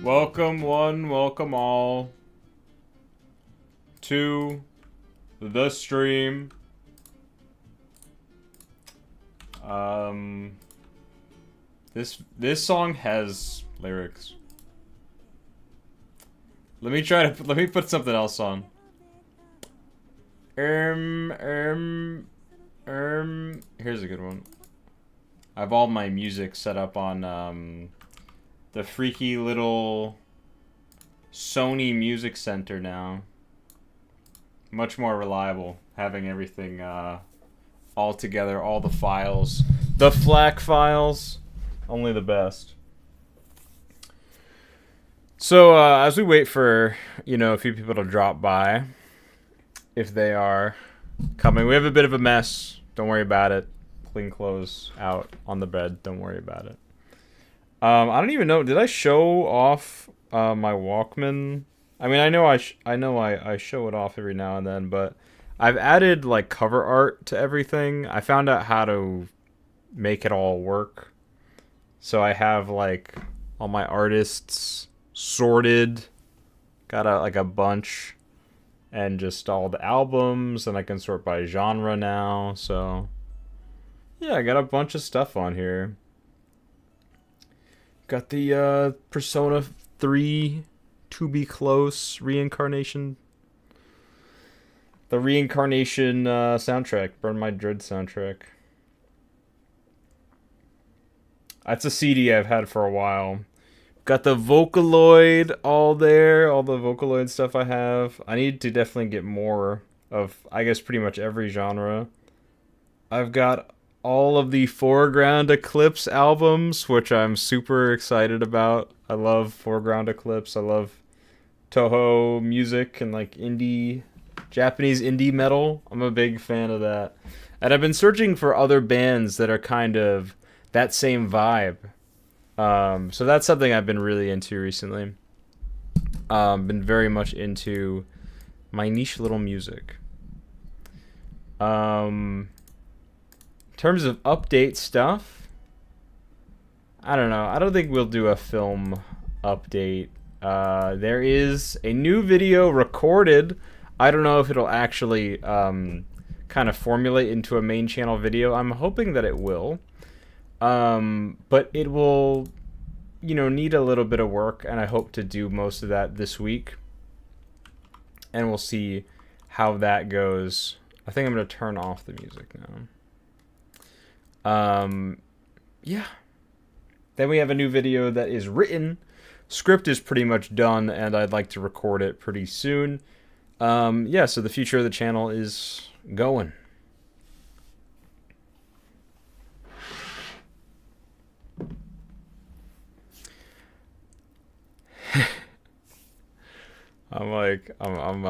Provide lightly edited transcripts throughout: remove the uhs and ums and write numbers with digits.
Welcome one, welcome all to the stream. This song has lyrics. Let me put something else on. Here's a good one. I have all my music set up on the freaky little Sony Music Center now. Much more reliable, having everything all together, all the files. The FLAC files, only the best. So, as we wait for, a few people to drop by, if they are coming, we have a bit of a mess. Don't worry about it. Clean clothes out on the bed. Don't worry about it. I don't even know. Did I show off my Walkman? I mean, I know I show it off every now and then, but I've added like cover art to everything. I found out how to make it all work. So I have like all my artists sorted. Got a bunch, and just all the albums, and I can sort by genre now. So yeah, I got a bunch of stuff on here. Got the Persona 3 To Be Close reincarnation. The reincarnation soundtrack. Burn My Dread soundtrack. That's a CD I've had for a while. Got the Vocaloid all there. All the Vocaloid stuff I have. I need to definitely get more of, I guess, pretty much every genre. I've got all of the Foreground Eclipse albums, which I'm super excited about. I love Foreground Eclipse. I love Toho music and like Japanese indie metal. I'm a big fan of that. And I've been searching for other bands that are kind of that same vibe. So that's something I've been really into recently. Been very much into my niche little music. In terms of update stuff, I don't know. I don't think we'll do a film update. There is a new video recorded. I don't know if it'll actually kind of formulate into a main channel video. I'm hoping that it will. But it will, need a little bit of work, and I hope to do most of that this week. And we'll see how that goes. I think I'm going to turn off the music now. Yeah. Then we have a new video that is written. Script is pretty much done, and I'd like to record it pretty soon. Yeah, so the future of the channel is going. I'm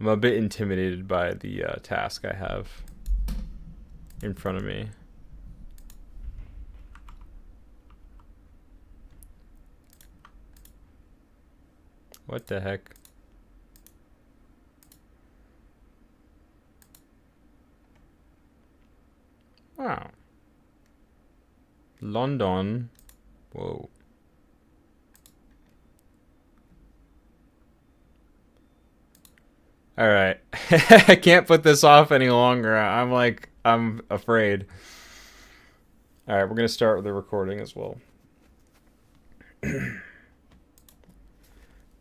a bit intimidated by the task I have in front of me. What the heck? Wow. London. Whoa. All right. I can't put this off any longer. I'm afraid. All right, we're going to start with the recording as well.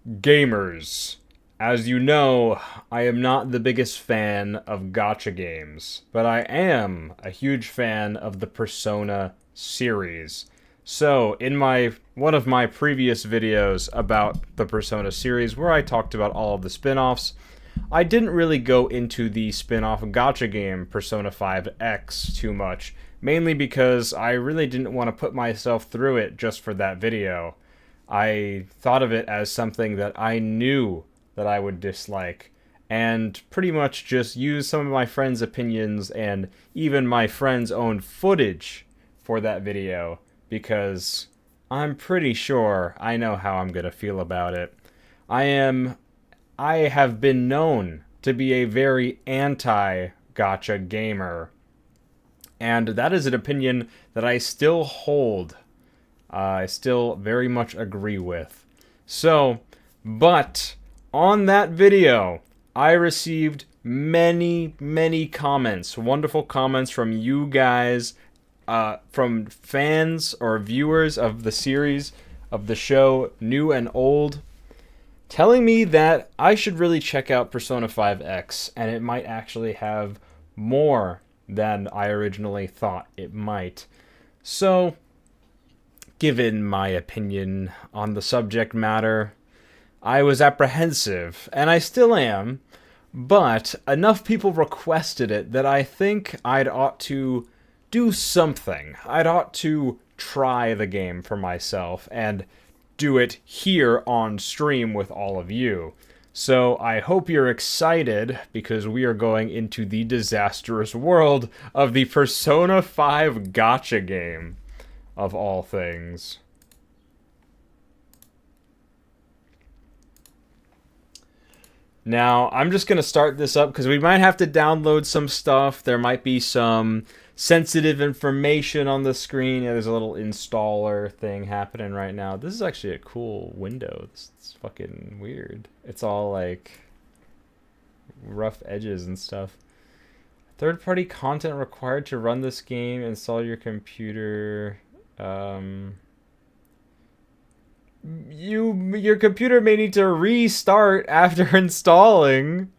Gamers. As you know, I am not the biggest fan of gacha games, but I am a huge fan of the Persona series. So, in one of my previous videos about the Persona series, where I talked about all of the spin-offs, I didn't really go into the spin-off gacha game Persona 5 X too much, mainly because I really didn't want to put myself through it just for that video. I thought of it as something that I knew that I would dislike, and pretty much just use some of my friends' opinions and even my friends' own footage for that video, because I'm pretty sure I know how I'm gonna feel about it. I have been known to be a very I still very much agree with. So, but on that video, I received many, many comments, wonderful comments from you guys, from fans or viewers of the series, of the show, new and old, telling me that I should really check out Persona 5X, and it might actually have more than I originally thought it might. So, given my opinion on the subject matter, I was apprehensive, and I still am, but enough people requested it that I think I'd ought to do something. I'd ought to try the game for myself and do it here on stream with all of you. So I hope you're excited, because we are going into the disastrous world of the Persona 5 Gacha game, of all things. Now, I'm just going to start this up because we might have to download some stuff. There might be some sensitive information on the screen. Yeah, there's a little installer thing happening right now. This is actually a cool window. It's fucking weird. It's all like rough edges and stuff. Third-party content required to run this game. Install your computer. Your computer may need to restart after installing.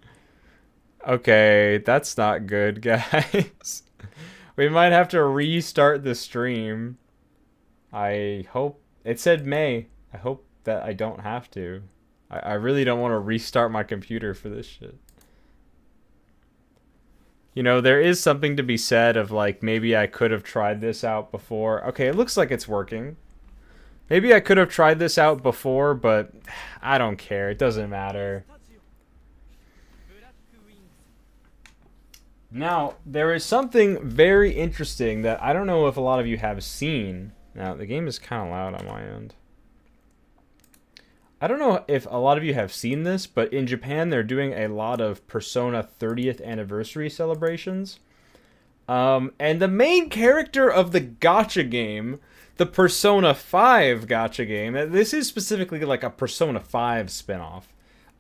Okay, that's not good, guys. We might have to restart the stream. I hope it said May. I hope that I don't have to. I really don't want to restart my computer for this shit. You know, there is something to be said of like, maybe I could have tried this out before. Okay, it looks like it's working. Maybe I could have tried this out before, but I don't care. It doesn't matter. Now, there is something very interesting that I don't know if a lot of you have seen. Now, the game is kind of loud on my end. I don't know if a lot of you have seen this, but in Japan, they're doing a lot of Persona 30th anniversary celebrations. And the main character of the Gacha game, the Persona 5 Gacha game, this is specifically like a Persona 5 spinoff.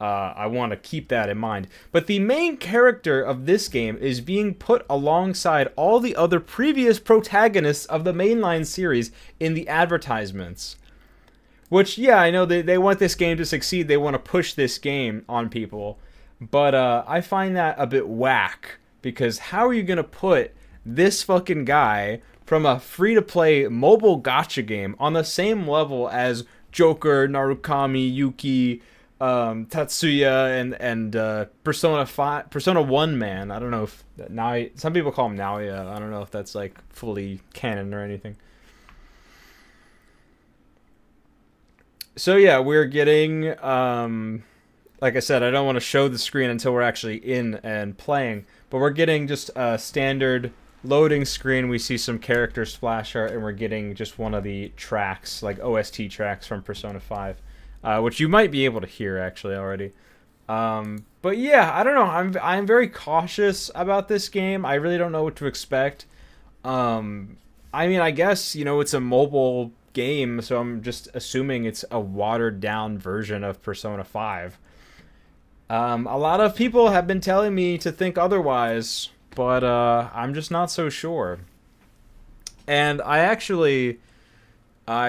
I want to keep that in mind. But the main character of this game is being put alongside all the other previous protagonists of the mainline series in the advertisements. Which, yeah, I know they want this game to succeed. They want to push this game on people. But I find that a bit whack. Because how are you going to put this fucking guy from a free-to-play mobile gacha game on the same level as Joker, Narukami, Yuki, Tatsuya, and Persona 1 Man. I don't know if some people call him Naoya. I don't know if that's like fully canon or anything. So yeah, we're getting like I said, I don't want to show the screen until we're actually in and playing, but we're getting just a standard loading screen. We see some character splash art, and we're getting just one of the tracks, like OST tracks from Persona 5. Which you might be able to hear actually already. But yeah, I don't know. I'm very cautious about this game. I really don't know what to expect. I mean, I guess, you know, it's a mobile game, so I'm just assuming it's a watered down version of Persona 5. A lot of people have been telling me to think otherwise, but I'm just not so sure. And I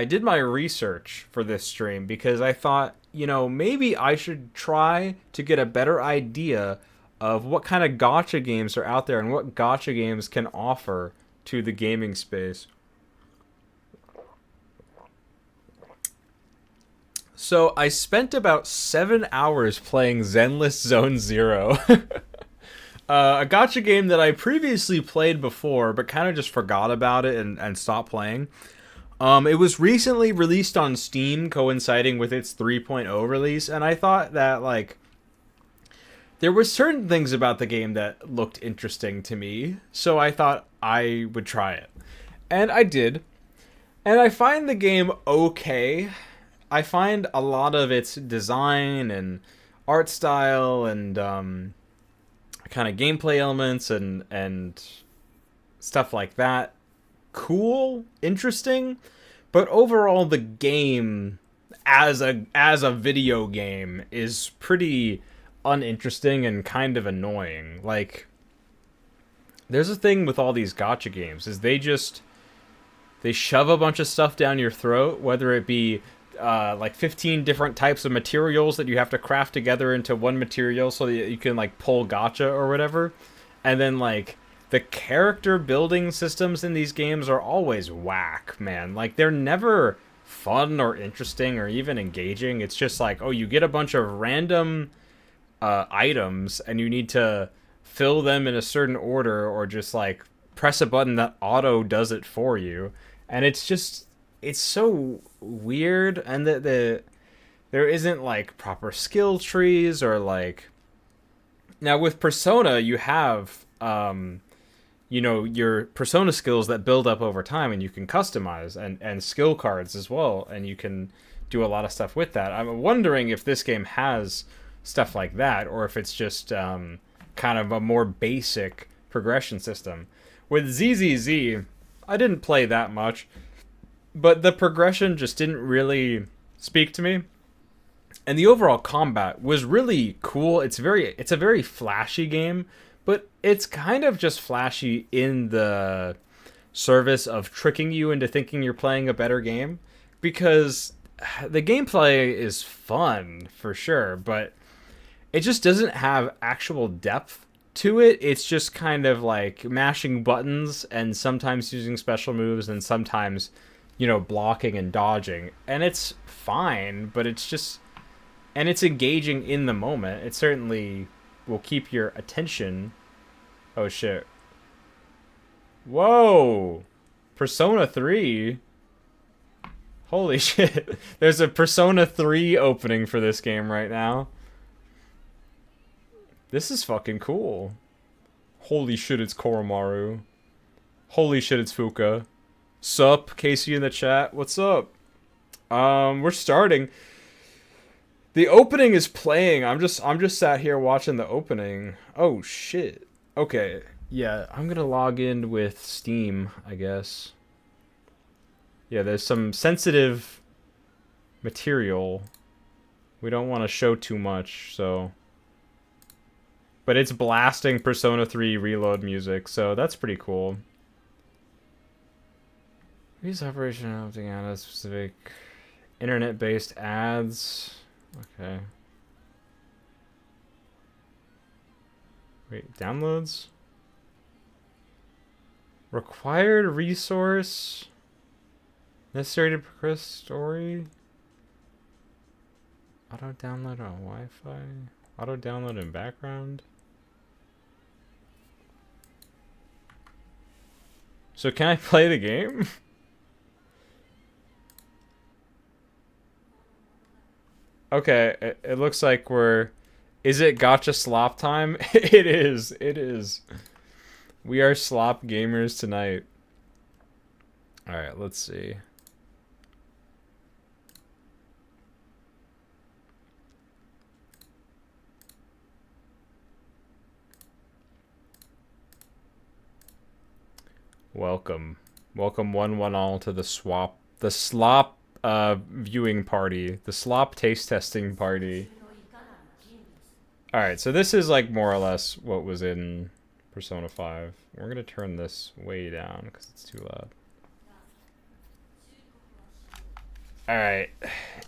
did my research for this stream because I thought, you know, maybe I should try to get a better idea of what kind of gacha games are out there and what gacha games can offer to the gaming space. So I spent about 7 hours playing Zenless Zone Zero. A gacha game that I previously played before, but kind of just forgot about it and stopped playing. It was recently released on Steam, coinciding with its 3.0 release, and I thought that, like, there were certain things about the game that looked interesting to me, so I thought I would try it. And I did. And I find the game okay. I find a lot of its design and art style and kind of gameplay elements and stuff like that cool, interesting, But overall, the game as a video game is pretty uninteresting and kind of annoying. Like, there's a thing with all these gacha games is they shove a bunch of stuff down your throat, whether it be like 15 different types of materials that you have to craft together into one material so that you can like pull gacha or whatever. And then like the character building systems in these games are always whack, man. Like they're never fun or interesting or even engaging. It's just like, oh, you get a bunch of random items and you need to fill them in a certain order or just like press a button that auto does it for you. And it's so weird, and there isn't like proper skill trees or like, now with Persona you have your Persona skills that build up over time and you can customize, and skill cards as well, and you can do a lot of stuff with that. I'm wondering if this game has stuff like that, or if it's just kind of a more basic progression system. With ZZZ, I didn't play that much, but the progression just didn't really speak to me. And the overall combat was really cool. It's a very flashy game, but it's kind of just flashy in the service of tricking you into thinking you're playing a better game, because the gameplay is fun for sure, but it just doesn't have actual depth to it. It's just kind of like mashing buttons and sometimes using special moves and sometimes, blocking and dodging. And it's fine, but it's just, and it's engaging in the moment. It certainly will keep your attention. Oh shit. Whoa! Persona 3? Holy shit. There's a Persona 3 opening for this game right now. This is fucking cool. Holy shit, it's Koromaru. Holy shit, it's Fuka. Sup, Casey in the chat. What's up? We're starting. The opening is playing. I'm just sat here watching the opening. Oh shit. Okay. Yeah, I'm gonna log in with Steam, I guess. Yeah, there's some sensitive material. We don't want to show too much, so. But it's blasting Persona 3 reload music, so that's pretty cool. Use operation opting out a specific internet-based ads. Okay. Wait, downloads? Required resource? Necessary to progress story? Auto download on Wi-Fi? Auto download in background? So can I play the game? Okay, it looks like we're... Is it Gacha slop time? It is. It is. We are slop gamers tonight. Alright, let's see. Welcome. Welcome one all to the slop viewing party. The slop taste testing party. Alright, so this is like more or less what was in Persona 5. We're gonna turn this way down because it's too loud. Alright.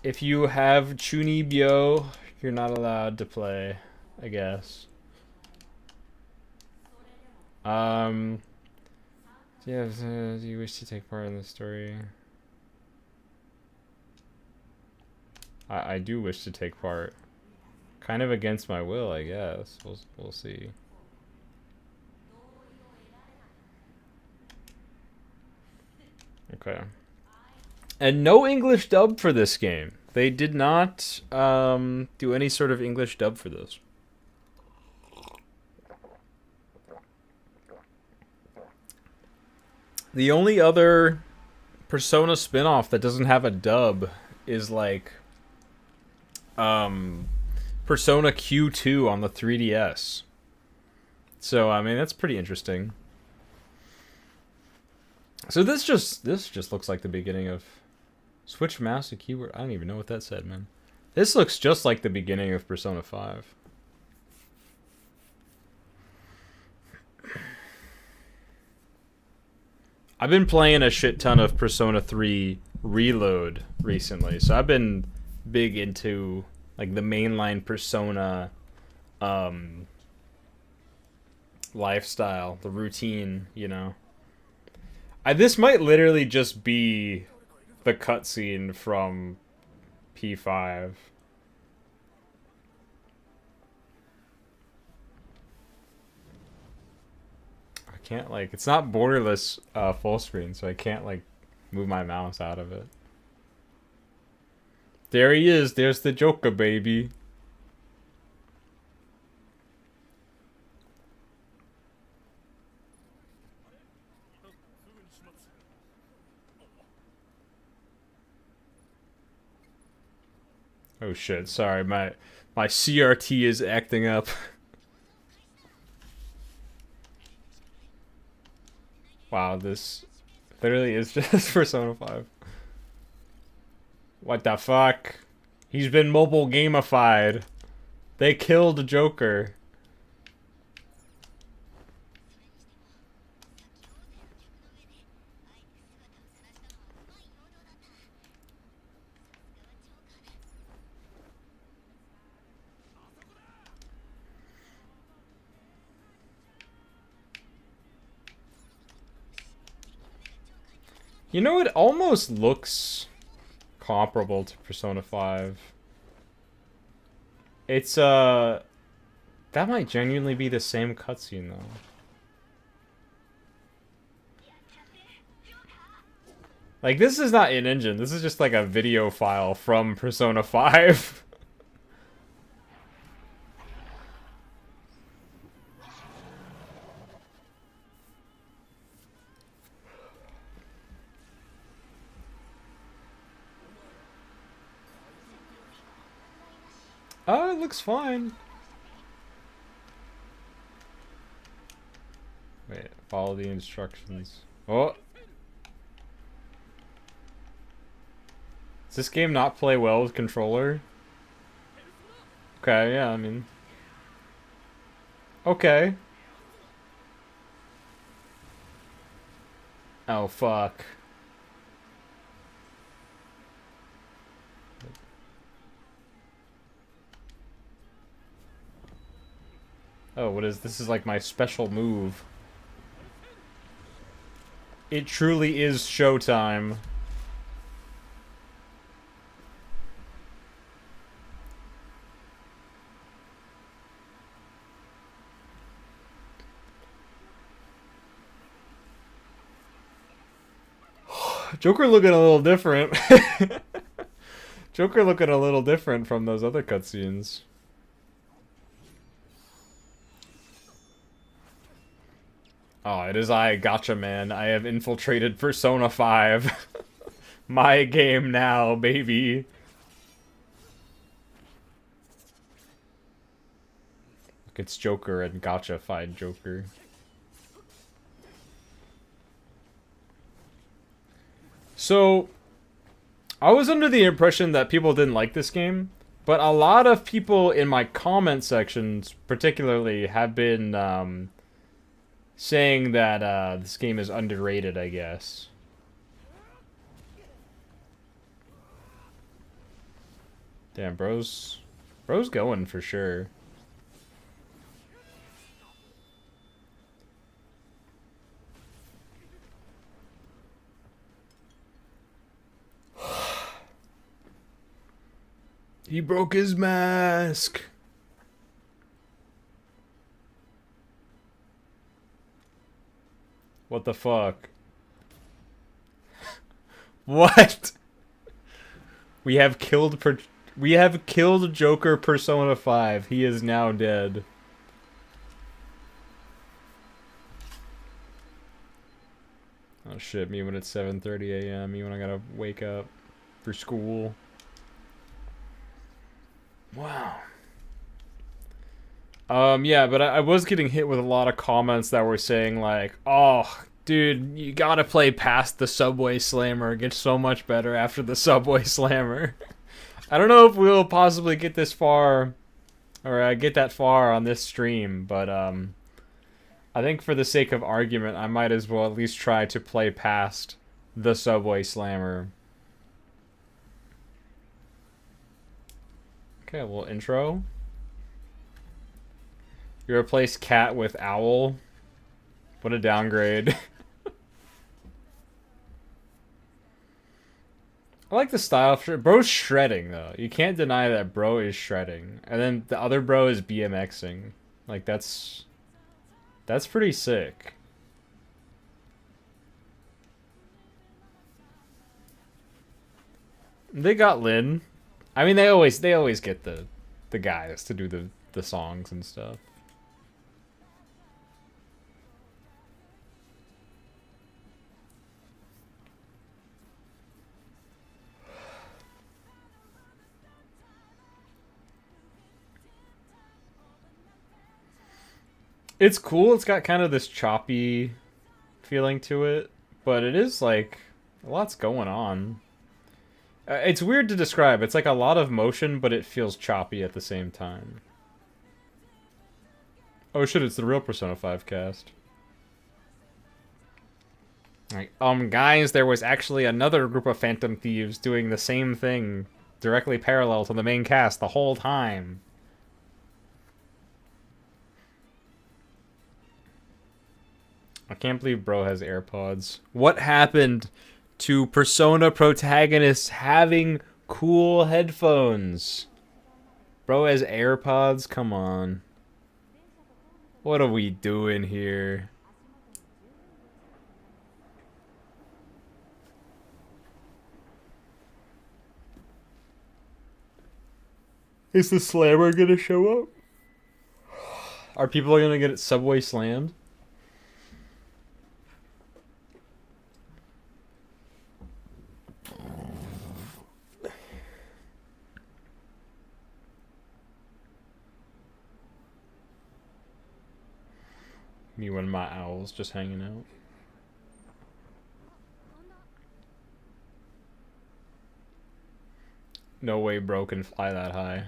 If you have Chunibyo, you're not allowed to play, I guess. Do you wish to take part in the story? I do wish to take part. Kind of against my will, I guess. We'll see. Okay. And no English dub for this game. They did not do any sort of English dub for this. The only other Persona spin-off that doesn't have a dub is like Persona Q2 on the 3DS. So I mean that's pretty interesting. So this just looks like the beginning of Switch mouse to keyboard. I don't even know what that said, man. This looks just like the beginning of Persona 5. I've been playing a shit ton of Persona 3 Reload recently, so I've been big into like the mainline Persona lifestyle, the routine, you know. This might literally just be the cutscene from P5. I can't, like, it's not borderless full screen, so I can't, like, move my mouse out of it. There he is. There's the Joker, baby. Oh shit, sorry, my CRT is acting up. Wow, this literally is just Persona 5. What the fuck? He's been mobile gamified. They killed Joker. You know, it almost looks comparable to Persona 5. It's, that might genuinely be the same cutscene, though. Like, this is not in-engine. This is just, like, a video file from Persona 5. Oh, it looks fine. Wait, follow the instructions. Oh! Does this game not play well with controller? Okay, yeah, I mean... Okay. Oh, fuck. Oh, what is this? Is like my special move. It truly is showtime. Joker looking a little different. Joker looking a little different from those other cutscenes. Oh, it is I, Gacha Man. I have infiltrated Persona 5. My game now, baby. Look, it's Joker and Gacha-fied Joker. So, I was under the impression that people didn't like this game, but a lot of people in my comment sections, particularly, have been saying that this game is underrated, I guess. Damn, bro's going for sure. He broke his mask. What the fuck? What? We have killed Joker Persona 5. He is now dead. Oh shit, me when it's 7:30 a.m., me when I gotta wake up for school. Wow. Yeah, but I was getting hit with a lot of comments that were saying like, oh, Dude, you gotta play past the Subway Slammer. It gets so much better after the Subway Slammer. I don't know if we'll possibly get this far, or get that far on this stream, but I think for the sake of argument, I might as well at least try to play past the Subway Slammer. Okay, a little intro. You replace cat with owl. What a downgrade. I like the style. Bro's shredding, though. You can't deny that bro is shredding. And then the other bro is BMXing. Like, that's pretty sick. They got Lin. I mean, they always get the guys to do the songs and stuff. It's cool. It's got kind of this choppy feeling to it, but it is like a lot's going on. It's weird to describe. It's like a lot of motion, but it feels choppy at the same time. Oh shit, it's the real Persona 5 cast. Like, guys, there was actually another group of Phantom Thieves doing the same thing, directly parallel to the main cast the whole time. I can't believe bro has AirPods. What happened to Persona protagonists having cool headphones? Bro has AirPods? Come on. What are we doing here? Is the slammer gonna show up? Are people gonna get Subway slammed? Me when my owl's just hanging out. No way bro can fly that high.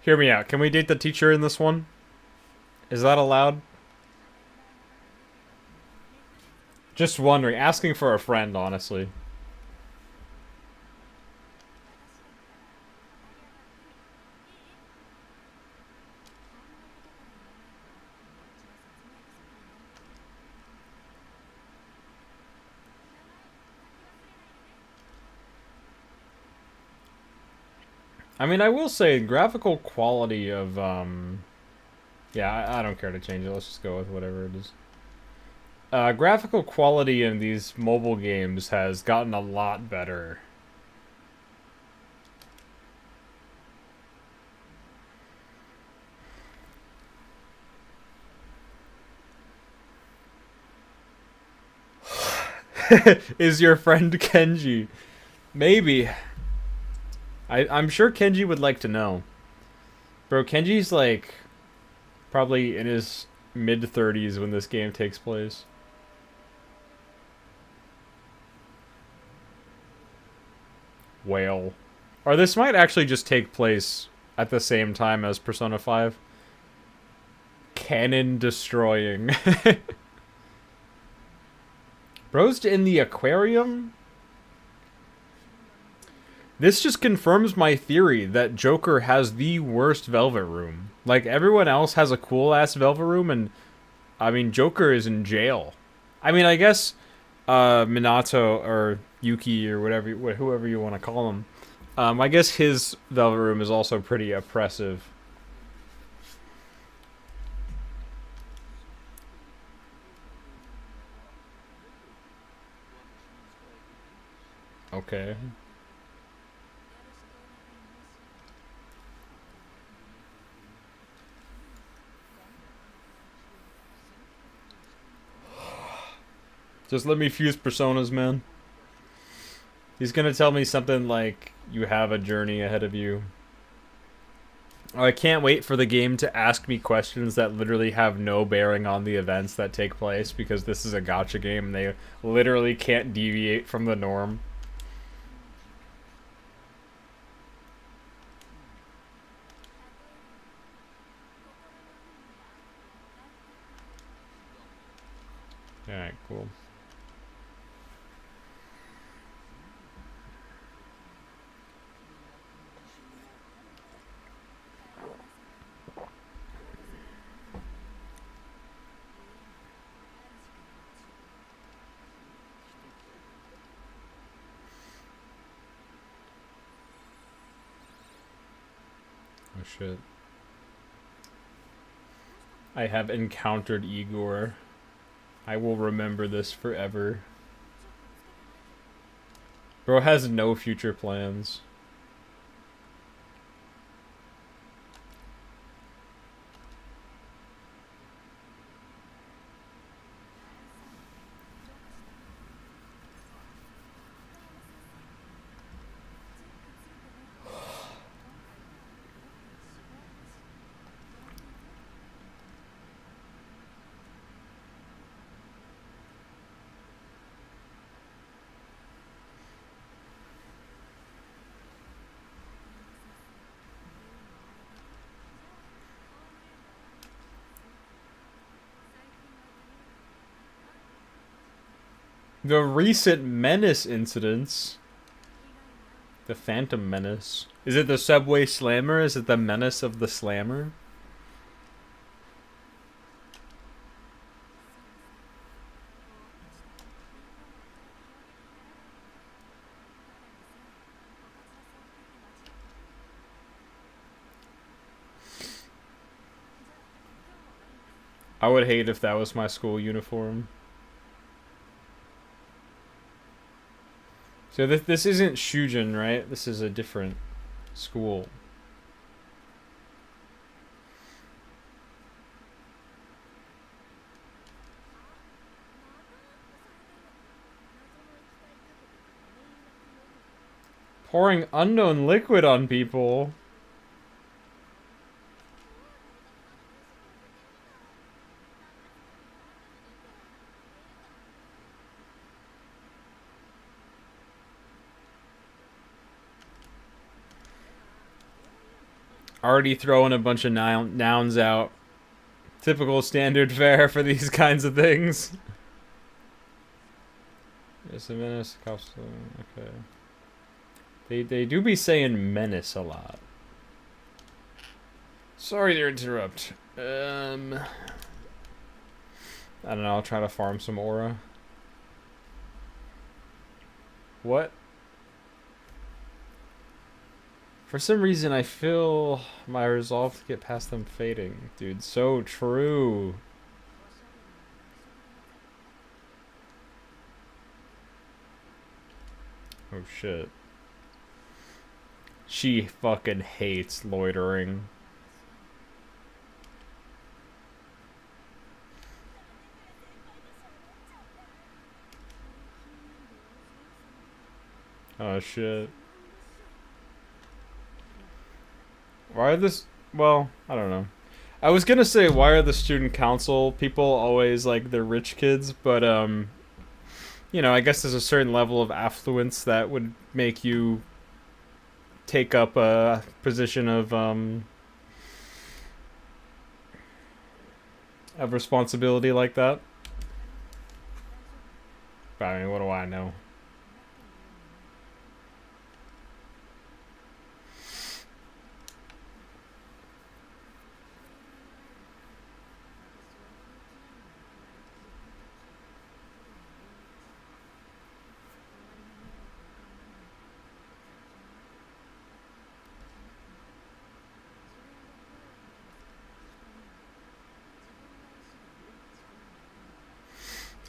Hear me out. Can we date the teacher in this one? Is that allowed? Just wondering. Asking for a friend, honestly. I mean, I will say, graphical quality of, yeah, I don't care to change it. Let's just go with whatever it is. Graphical quality in these mobile games has gotten a lot better. Is your friend Kenji? Maybe. I'm sure Kenji would like to know. Bro, Kenji's like probably in his mid-30s when this game takes place. Whale. Or this might actually just take place at the same time as Persona 5. Cannon destroying. Bro's in the aquarium? This just confirms my theory that Joker has the worst Velvet Room. Like, everyone else has a cool-ass Velvet Room, and, I mean, Joker is in jail. I mean, I guess Minato or Yuki or whatever, whoever you want to call him. I guess his Velvet Room is also pretty oppressive. Okay. Just let me fuse personas, man. He's gonna tell me something like, you have a journey ahead of you. Oh, I can't wait for the game to ask me questions that literally have no bearing on the events that take place, because this is a gacha game and they literally can't deviate from the norm. Alright, cool. Oh shit. I have encountered Igor. I will remember this forever. Bro has no future plans. The recent Menace incidents. The Phantom Menace. Is it the Subway Slammer? Is it the Menace of the Slammer? I would hate if that was my school uniform. So this isn't Shujin, right? This is a different school. Pouring unknown liquid on people. Already throwing a bunch of nouns out. Typical standard fare for these kinds of things. Yes, a menace costume. Okay. They do be saying menace a lot. Sorry to interrupt. I don't know, I'll try to farm some aura. What? For some reason, I feel my resolve to get past them fading. Dude, so true. Oh shit. She fucking hates loitering. Oh shit. Why are this... Well, I don't know. I was gonna say, why are the student council people always like the rich kids, but you know, I guess there's a certain level of affluence that would make you take up a position of responsibility like that. But I mean, what do I know?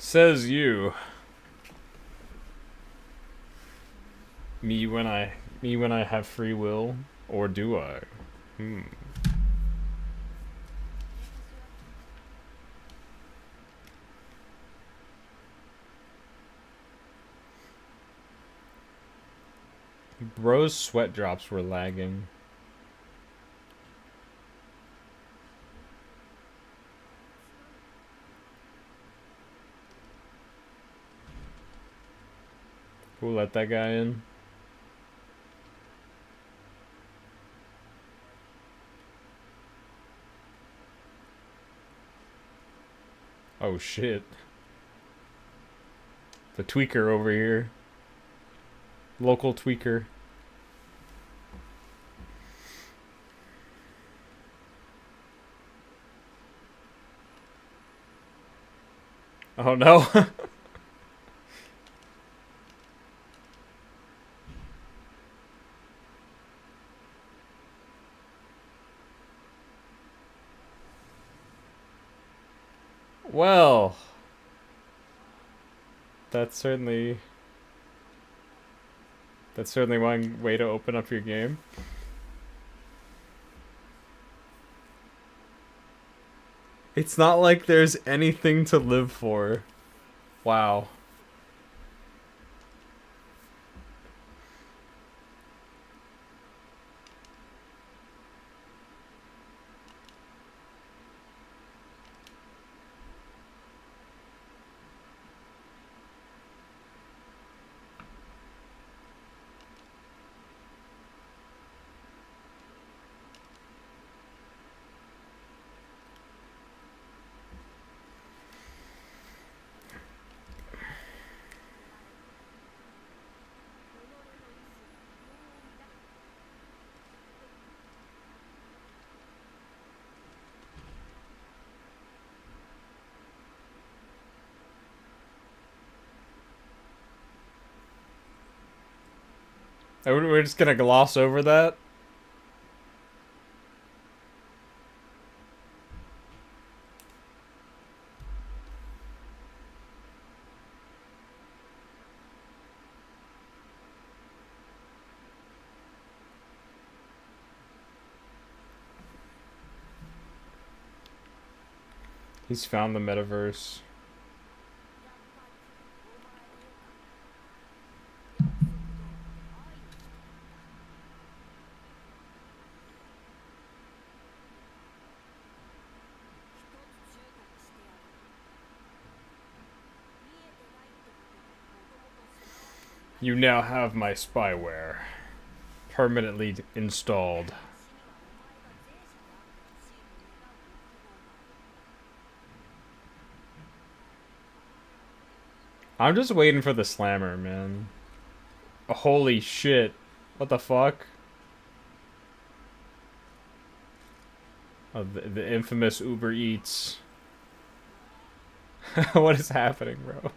Says you. Me when I have free will, or do I? Bro's sweat drops were lagging. Who let that guy in? Oh shit. The tweaker over here. Local tweaker. Oh no. Well, that's certainly one way to open up your game. It's not like there's anything to live for. Wow. We're just gonna gloss over that. He's found the metaverse. You now have my spyware permanently installed. I'm just waiting for the slammer, man. Oh, holy shit. What the fuck? Oh, the infamous Uber Eats. What is happening, bro?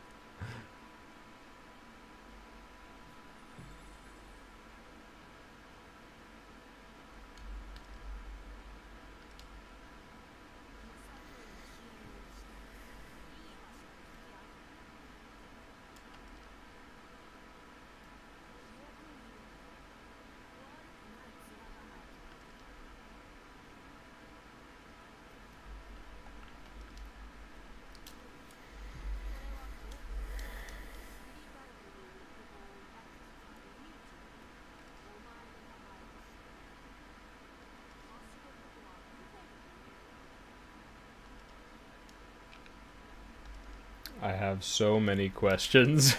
I have so many questions.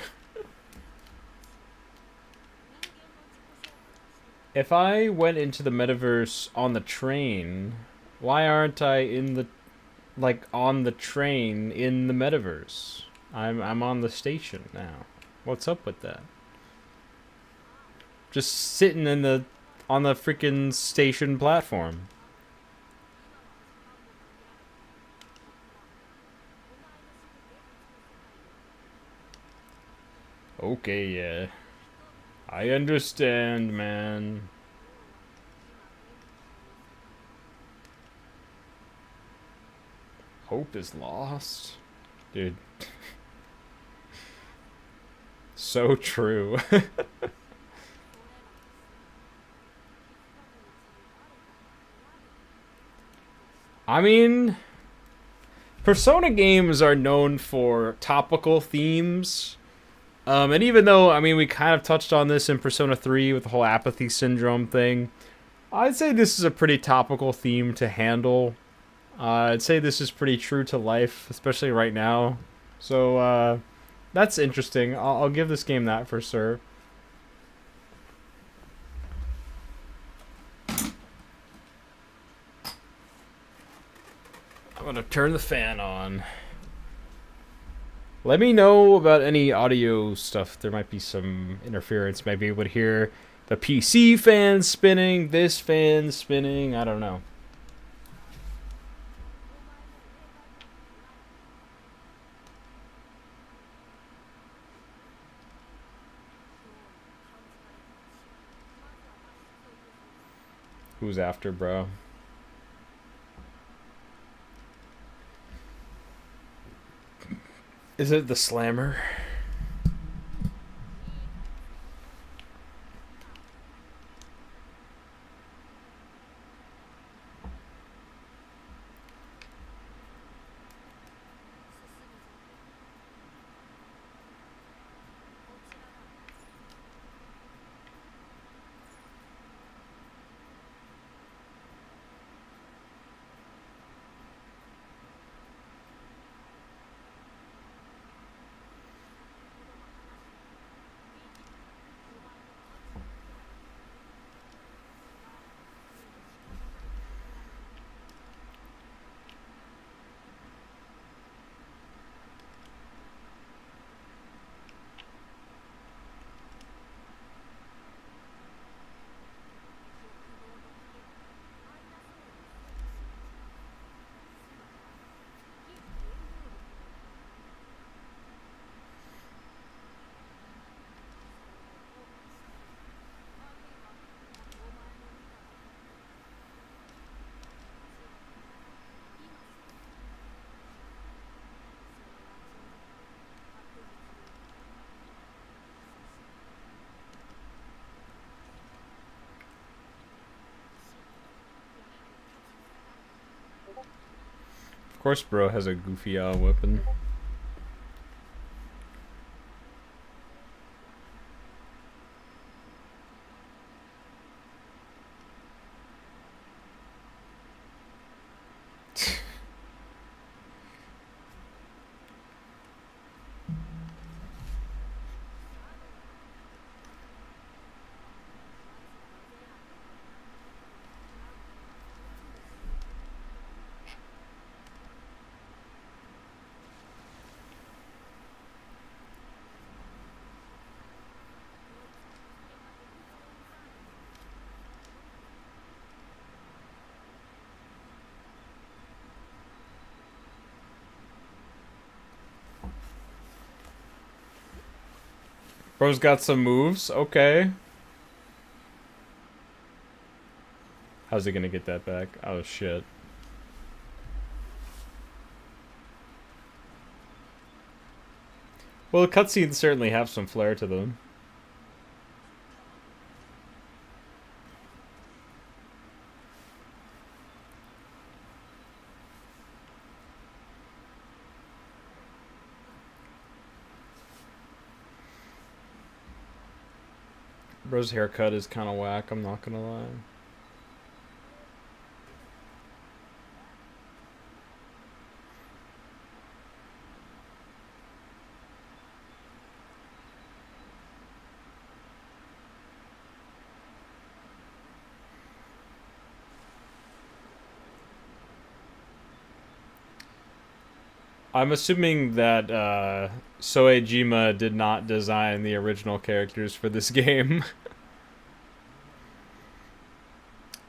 If I went into the metaverse on the train, why aren't I in the on the train in the metaverse? I'm on the station now. What's up with that? Just sitting in the on the freaking station platform. Okay, yeah. I understand, man. Hope is lost. Dude. So true. I mean, Persona games are known for topical themes. And even though, I mean, we kind of touched on this in Persona 3 with the whole apathy syndrome thing, I'd say this is a pretty topical theme to handle. I'd say this is pretty true to life, especially right now. So, that's interesting. I'll give this game that for sure. I'm gonna turn the fan on. Let me know about any audio stuff. There might be some interference. Maybe you would hear the PC fan spinning, this fan spinning. I don't know. Who's after, bro? Is it the slammer? Of course, bro has a goofy weapon. Bro's got some moves. Okay. How's he gonna get that back? Oh shit. Well, the cutscenes certainly have some flair to them. Bro's haircut is kind of whack, I'm not gonna lie. I'm assuming that Soejima did not design the original characters for this game.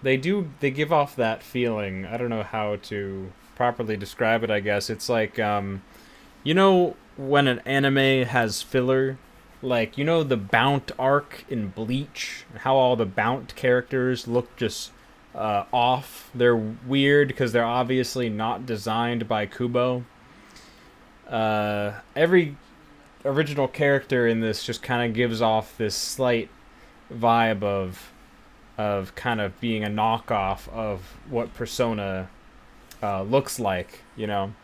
They give off that feeling. I don't know how to properly describe it, I guess. It's like, you know when an anime has filler? Like, you know the Bount arc in Bleach? How all the Bount characters look just off? They're weird because they're obviously not designed by Kubo. Every original character in this just kind of gives off this slight vibe of kind of being a knockoff of what Persona looks like. You know,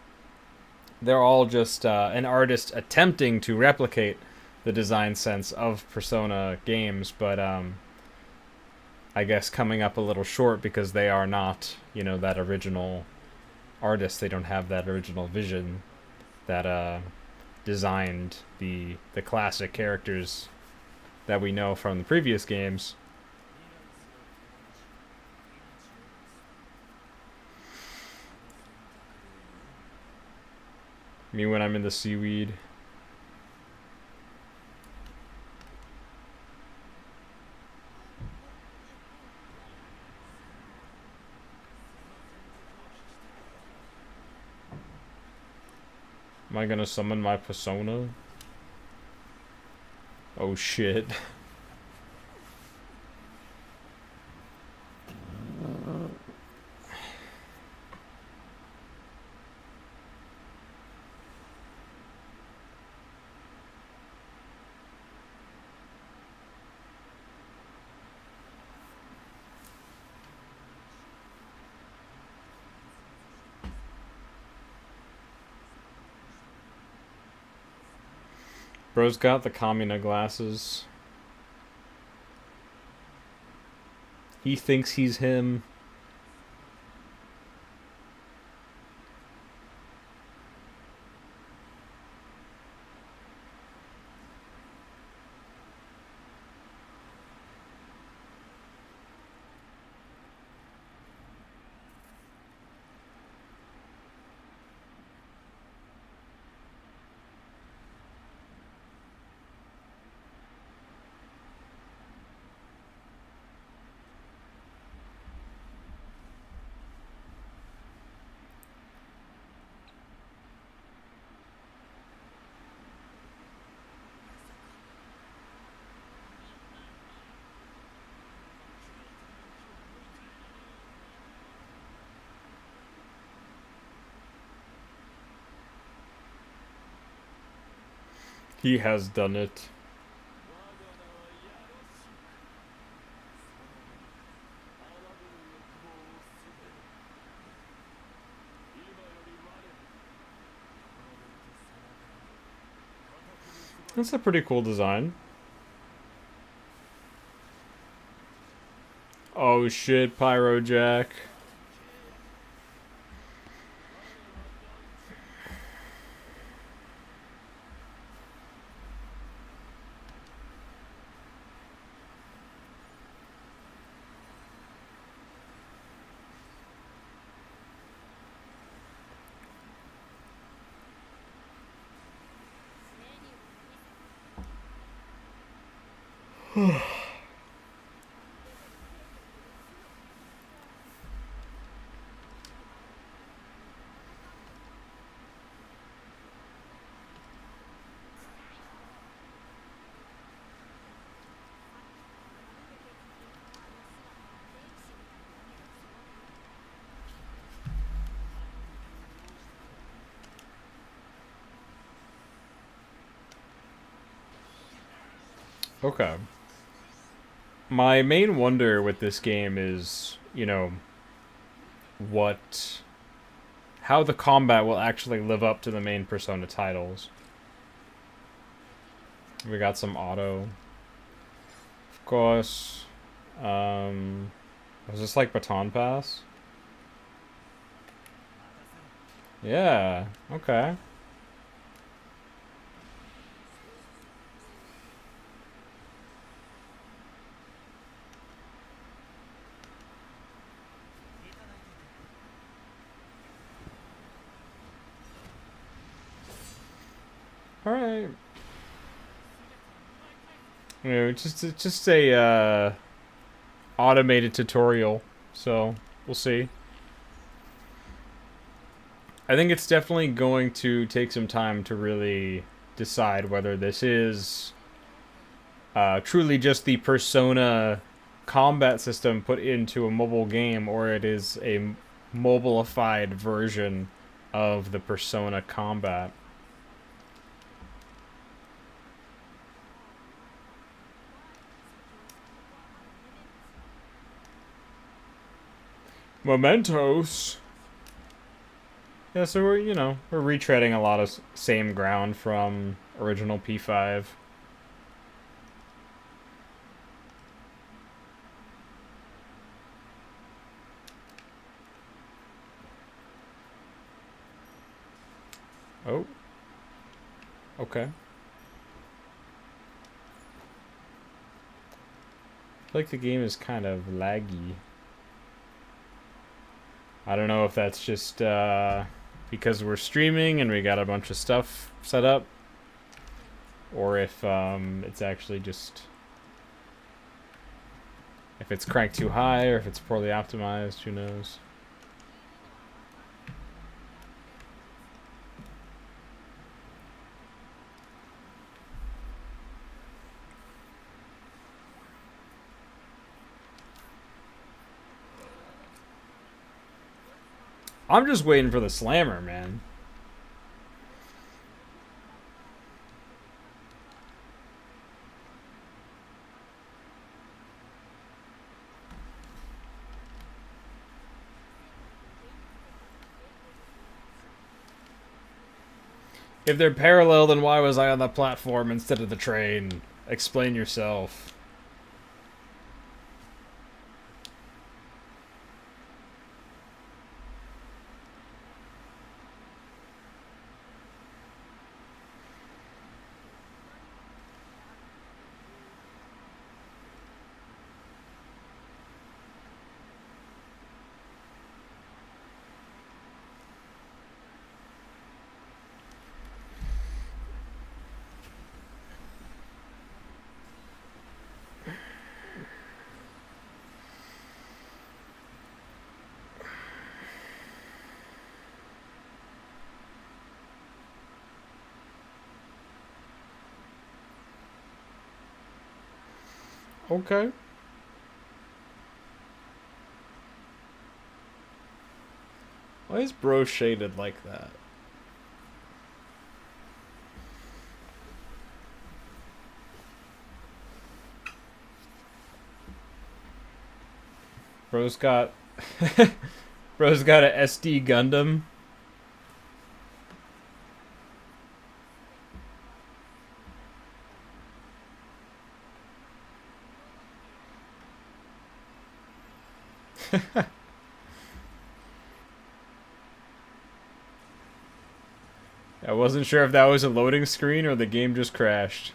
they're all just an artist attempting to replicate the design sense of Persona games, but I guess coming up a little short because they are not, you know, that original artist. They don't have that original vision that designed the classic characters that we know from the previous games. Me when I'm in the seaweed. Am I gonna summon my persona? Oh shit. Bro's got the Kamina glasses. He thinks he's him. He has done it. That's a pretty cool design. Oh shit, Pyro Jack. Okay. My main wonder with this game is, you know, how the combat will actually live up to the main Persona titles. We got some auto. Of course. Was this like Baton Pass? Yeah, okay. Alright. You know, just a automated tutorial, so we'll see. I think it's definitely going to take some time to really decide whether this is truly just the Persona combat system put into a mobile game, or it is a mobileified version of the Persona combat. Mementos. Yeah, so we're, we're retreading a lot of same ground from original P5. Oh. Okay. I feel like the game is kind of laggy. I don't know if that's just because we're streaming and we got a bunch of stuff set up, or if it's actually just if it's cranked too high or if it's poorly optimized. Who knows? I'm just waiting for the slammer, man. If they're parallel, then why was I on the platform instead of the train? Explain yourself. Okay. Why is bro shaded like that? Bro's got Bro's got a SD Gundam. I wasn't sure if that was a loading screen or the game just crashed.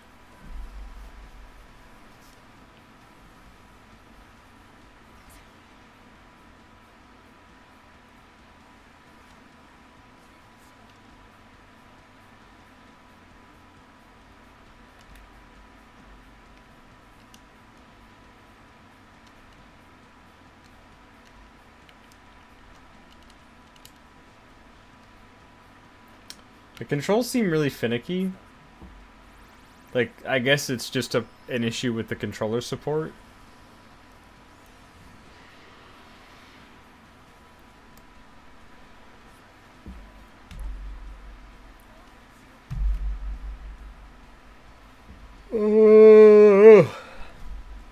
The controls seem really finicky. Like, I guess it's just an issue with the controller support.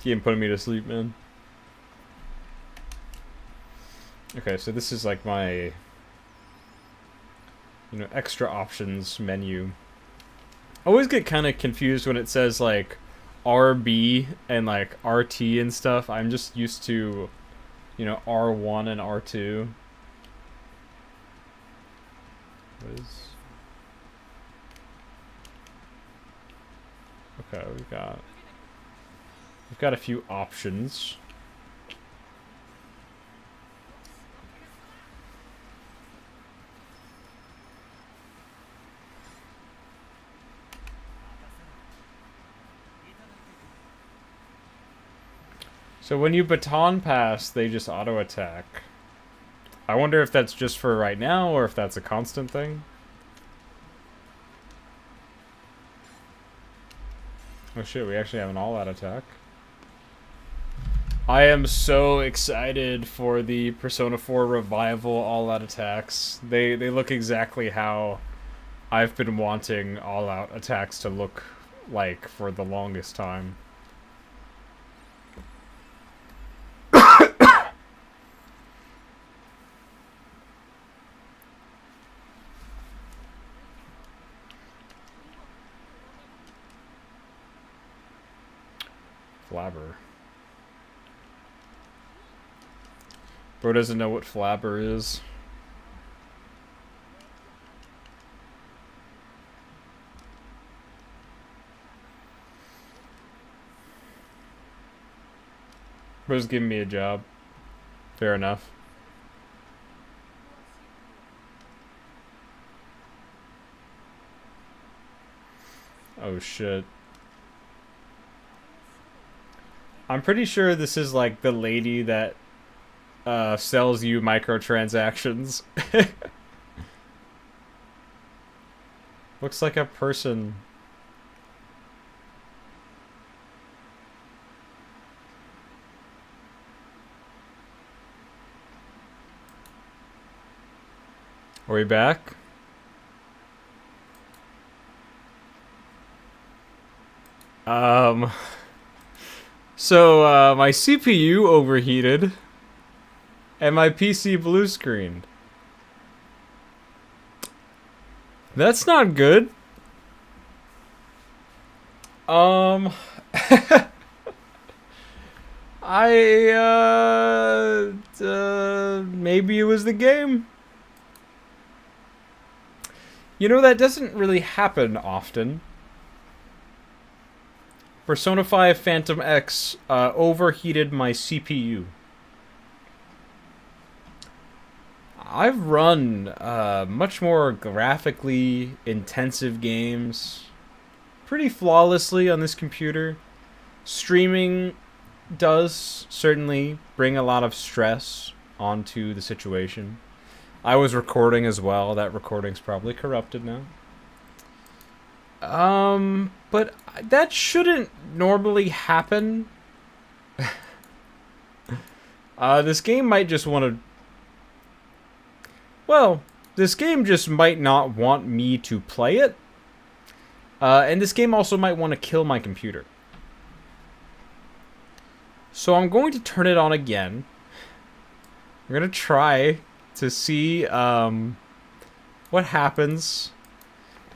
Game putting me to sleep, man. Okay, so this is like my extra options menu. I always get kind of confused when it says like RB and like RT and stuff. I'm just used to, R1 and R2. What is... Okay, we've got a few options. So when you baton pass, they just auto attack. I wonder if that's just for right now or if that's a constant thing. Oh shit, we actually have an all-out attack. I am so excited for the Persona 4 Revival all-out attacks. They look exactly how I've been wanting all-out attacks to look like for the longest time. Flabber. Bro doesn't know what Flabber is. Bro's giving me a job. Fair enough. Oh shit. I'm pretty sure this is like the lady that sells you microtransactions. Looks like a person. Are we back? So, my CPU overheated, and my PC blue screened. That's not good. Maybe it was the game. You know, that doesn't really happen often. Persona 5 Phantom X overheated my CPU. I've run much more graphically intensive games pretty flawlessly on this computer. Streaming does certainly bring a lot of stress onto the situation. I was recording as well. That recording's probably corrupted now. But that shouldn't normally happen. This game might just want to... Well, this game just might not want me to play it. And this game also might want to kill my computer. So I'm going to turn it on again. I'm going to try to see what happens.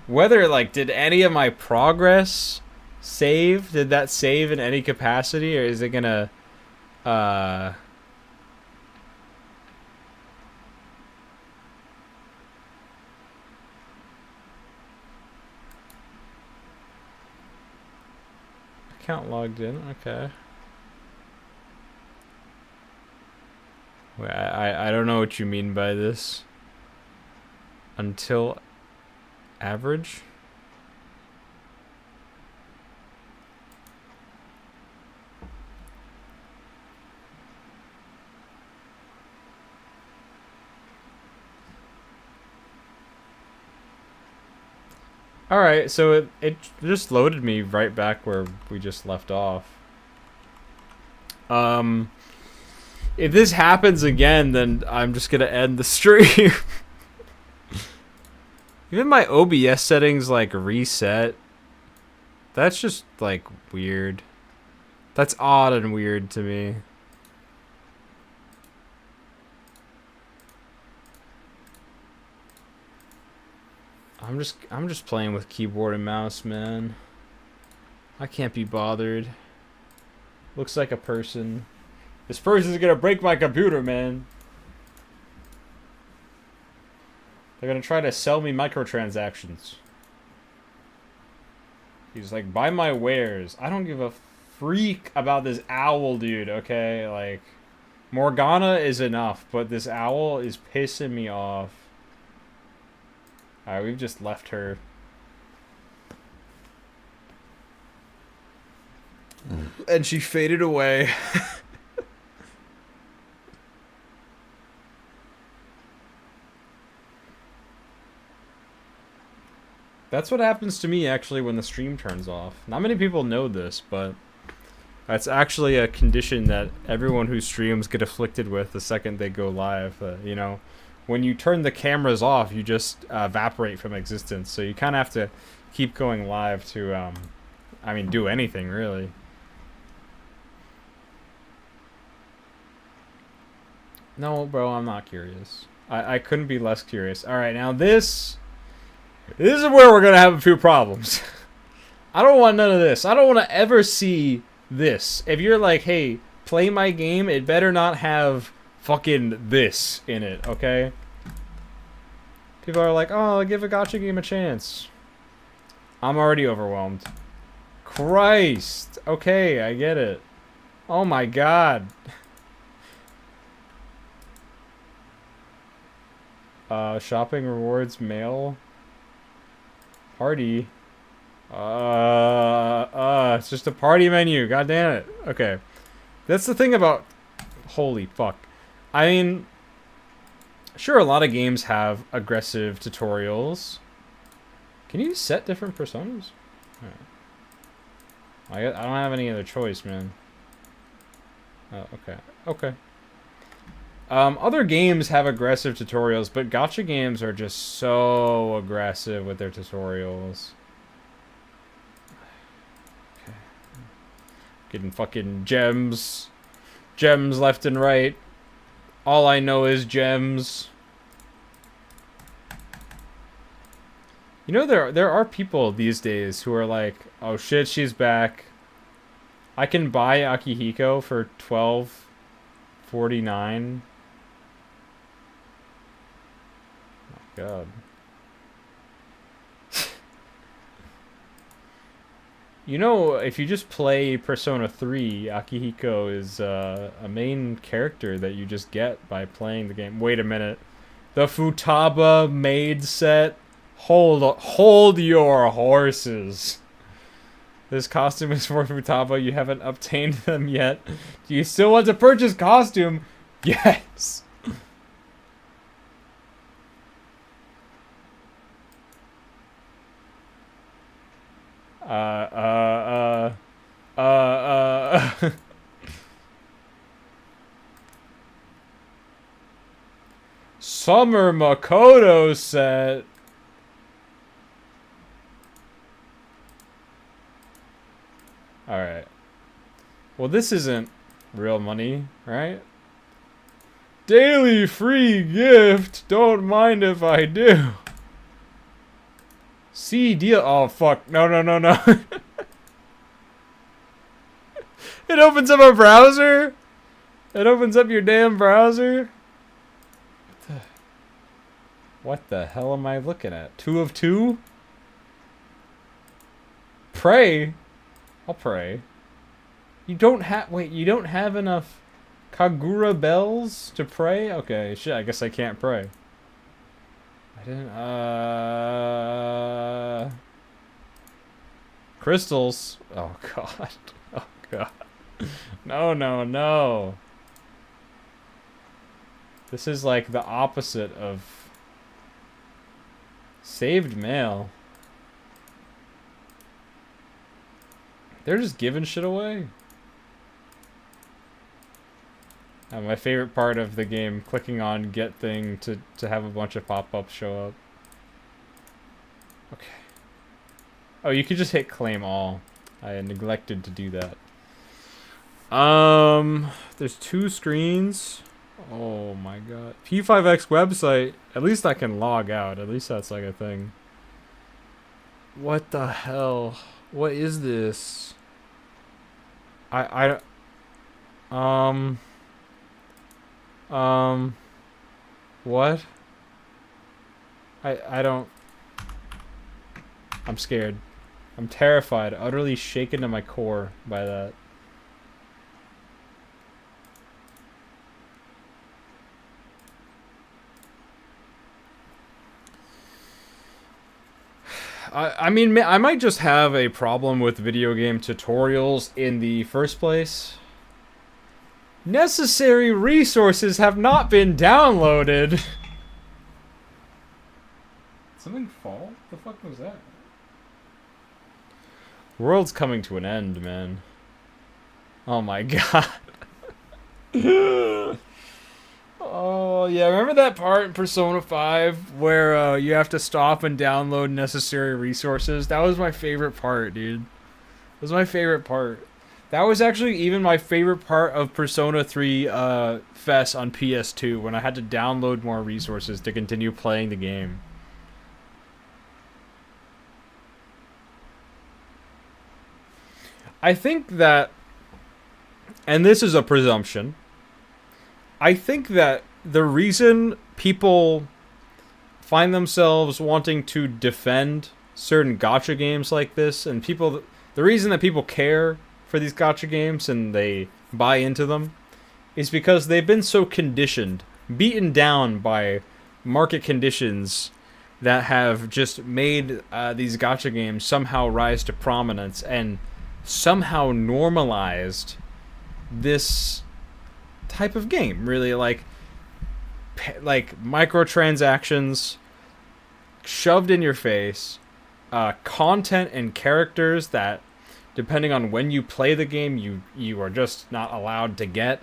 Whether, like, did any of my progress save? Did that save in any capacity? Or is it gonna, account logged in, okay. Wait, I don't know what you mean by this. Until average? Alright, so it just loaded me right back where we just left off. If this happens again, then I'm just gonna end the stream. Even my OBS settings, like, reset. That's just, like, weird. That's odd and weird to me. I'm just playing with keyboard and mouse, man. I can't be bothered. Looks like a person. This person's gonna break my computer, man. They're gonna try to sell me microtransactions. He's like, buy my wares. I don't give a freak about this owl, dude, okay? Like, Morgana is enough, but this owl is pissing me off. Alright, we've just left her. And she faded away. That's what happens to me, actually, when the stream turns off. Not many people know this, but that's actually a condition that everyone who streams get afflicted with the second they go live. You know, when you turn the cameras off, you just evaporate from existence. So you kind of have to keep going live to, I mean, do anything, really. No, bro, I'm not curious. I couldn't be less curious. Alright, now this is where we're going to have a few problems. I don't want none of this. I don't want to ever see this. If you're like, hey, play my game, it better not have fucking this in it, okay? People are like, oh, give a gacha game a chance. I'm already overwhelmed. Christ. Okay, I get it. Oh my god. Shopping rewards mail. Party. It's just a party menu. God damn it. Okay. That's the thing about... Holy fuck. I mean... Sure, a lot of games have aggressive tutorials. Can you set different personas? I don't have any other choice, man. Oh, okay. Okay. Other games have aggressive tutorials, but gacha games are just so aggressive with their tutorials. Okay. Getting fucking gems. Gems left and right. All I know is gems. You know, there are people these days who are like, oh shit, she's back. I can buy Akihiko for $12.49. Oh god. You know, if you just play Persona 3, Akihiko is a main character that you just get by playing the game. Wait a minute. The Futaba maid set? Hold your horses. This costume is for Futaba. You haven't obtained them yet. Do you still want to purchase costume? Yes. Summer Makoto set. Alright. Well, this isn't real money, right? Daily free gift. Don't mind if I do. See deal. Oh, fuck. No, no, no, no. It opens up a browser? It opens up your damn browser? What the hell am I looking at? 2 of 2? Pray? I'll pray. You don't have... Wait, you don't have enough Kagura bells to pray? Okay, shit, I guess I can't pray. I didn't... Crystals. Oh, God. Oh, God. No, no, no. This is like the opposite of... Saved mail. They're just giving shit away. My favorite part of the game, clicking on get thing to have a bunch of pop-ups show up. Okay. Oh, you could just hit claim all. I neglected to do that. There's 2 screens. Oh my god. P5X website. At least I can log out. At least that's like a thing. What the hell? What is this? What? I don't... I'm scared. I'm terrified, utterly shaken to my core by that. I mean, I might just have a problem with video game tutorials in the first place. Necessary resources have not been downloaded. Something fall? What the fuck was that? World's coming to an end, man. Oh my god. Oh, yeah, remember that part in Persona 5 where you have to stop and download necessary resources? That was my favorite part, dude. That was my favorite part. That was actually even my favorite part of Persona 3 FES on PS2, when I had to download more resources to continue playing the game. I think that and this is a presumption, I think that the reason people find themselves wanting to defend certain gacha games like this, and the reason that people care for these gacha games and they buy into them, is because they've been so conditioned, beaten down by market conditions that have just made these gacha games somehow rise to prominence and somehow normalized this type of game. Really, like microtransactions shoved in your face, content and characters that, depending on when you play the game, you are just not allowed to get.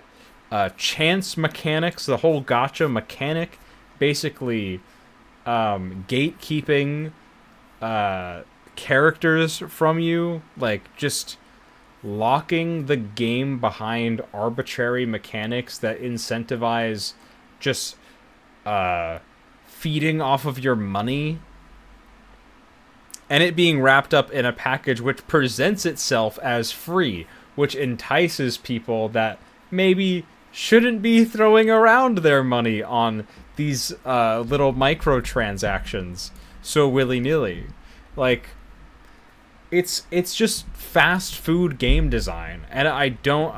Chance mechanics, the whole gacha mechanic, basically gatekeeping characters from you, like just locking the game behind arbitrary mechanics that incentivize just feeding off of your money, and it being wrapped up in a package which presents itself as free, which entices people that maybe shouldn't be throwing around their money on these little microtransactions so willy-nilly. Like, it's just fast food game design, and I don't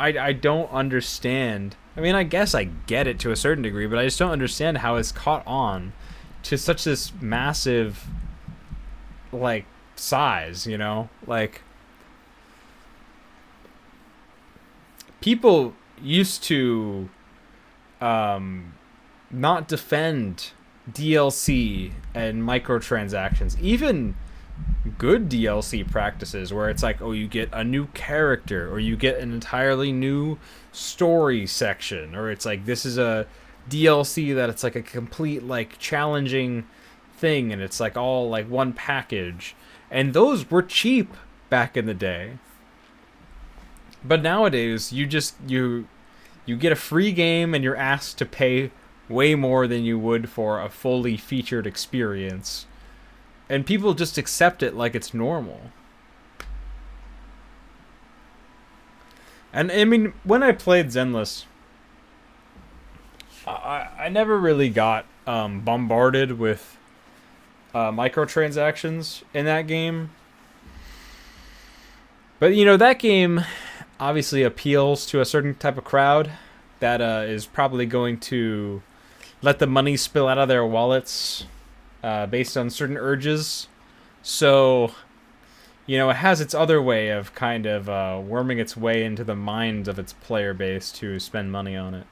understand. I mean, I guess I get it to a certain degree, but I just don't understand how it's caught on to such this massive, like, size, you know? Like, people used to not defend DLC and microtransactions, even good DLC practices where it's like, oh, you get a new character, or you get an entirely new story section, or it's like, this is a DLC that it's like a complete, like, challenging thing, and it's like all like one package, and those were cheap back in the day. But nowadays, you get a free game and you're asked to pay way more than you would for a fully featured experience. And people just accept it like it's normal. And I mean, when I played Zenless, I never really got bombarded with microtransactions in that game. But, you know, that game obviously appeals to a certain type of crowd that is probably going to let the money spill out of their wallets based on certain urges. So, you know, it has its other way of kind of worming its way into the minds of its player base to spend money on it.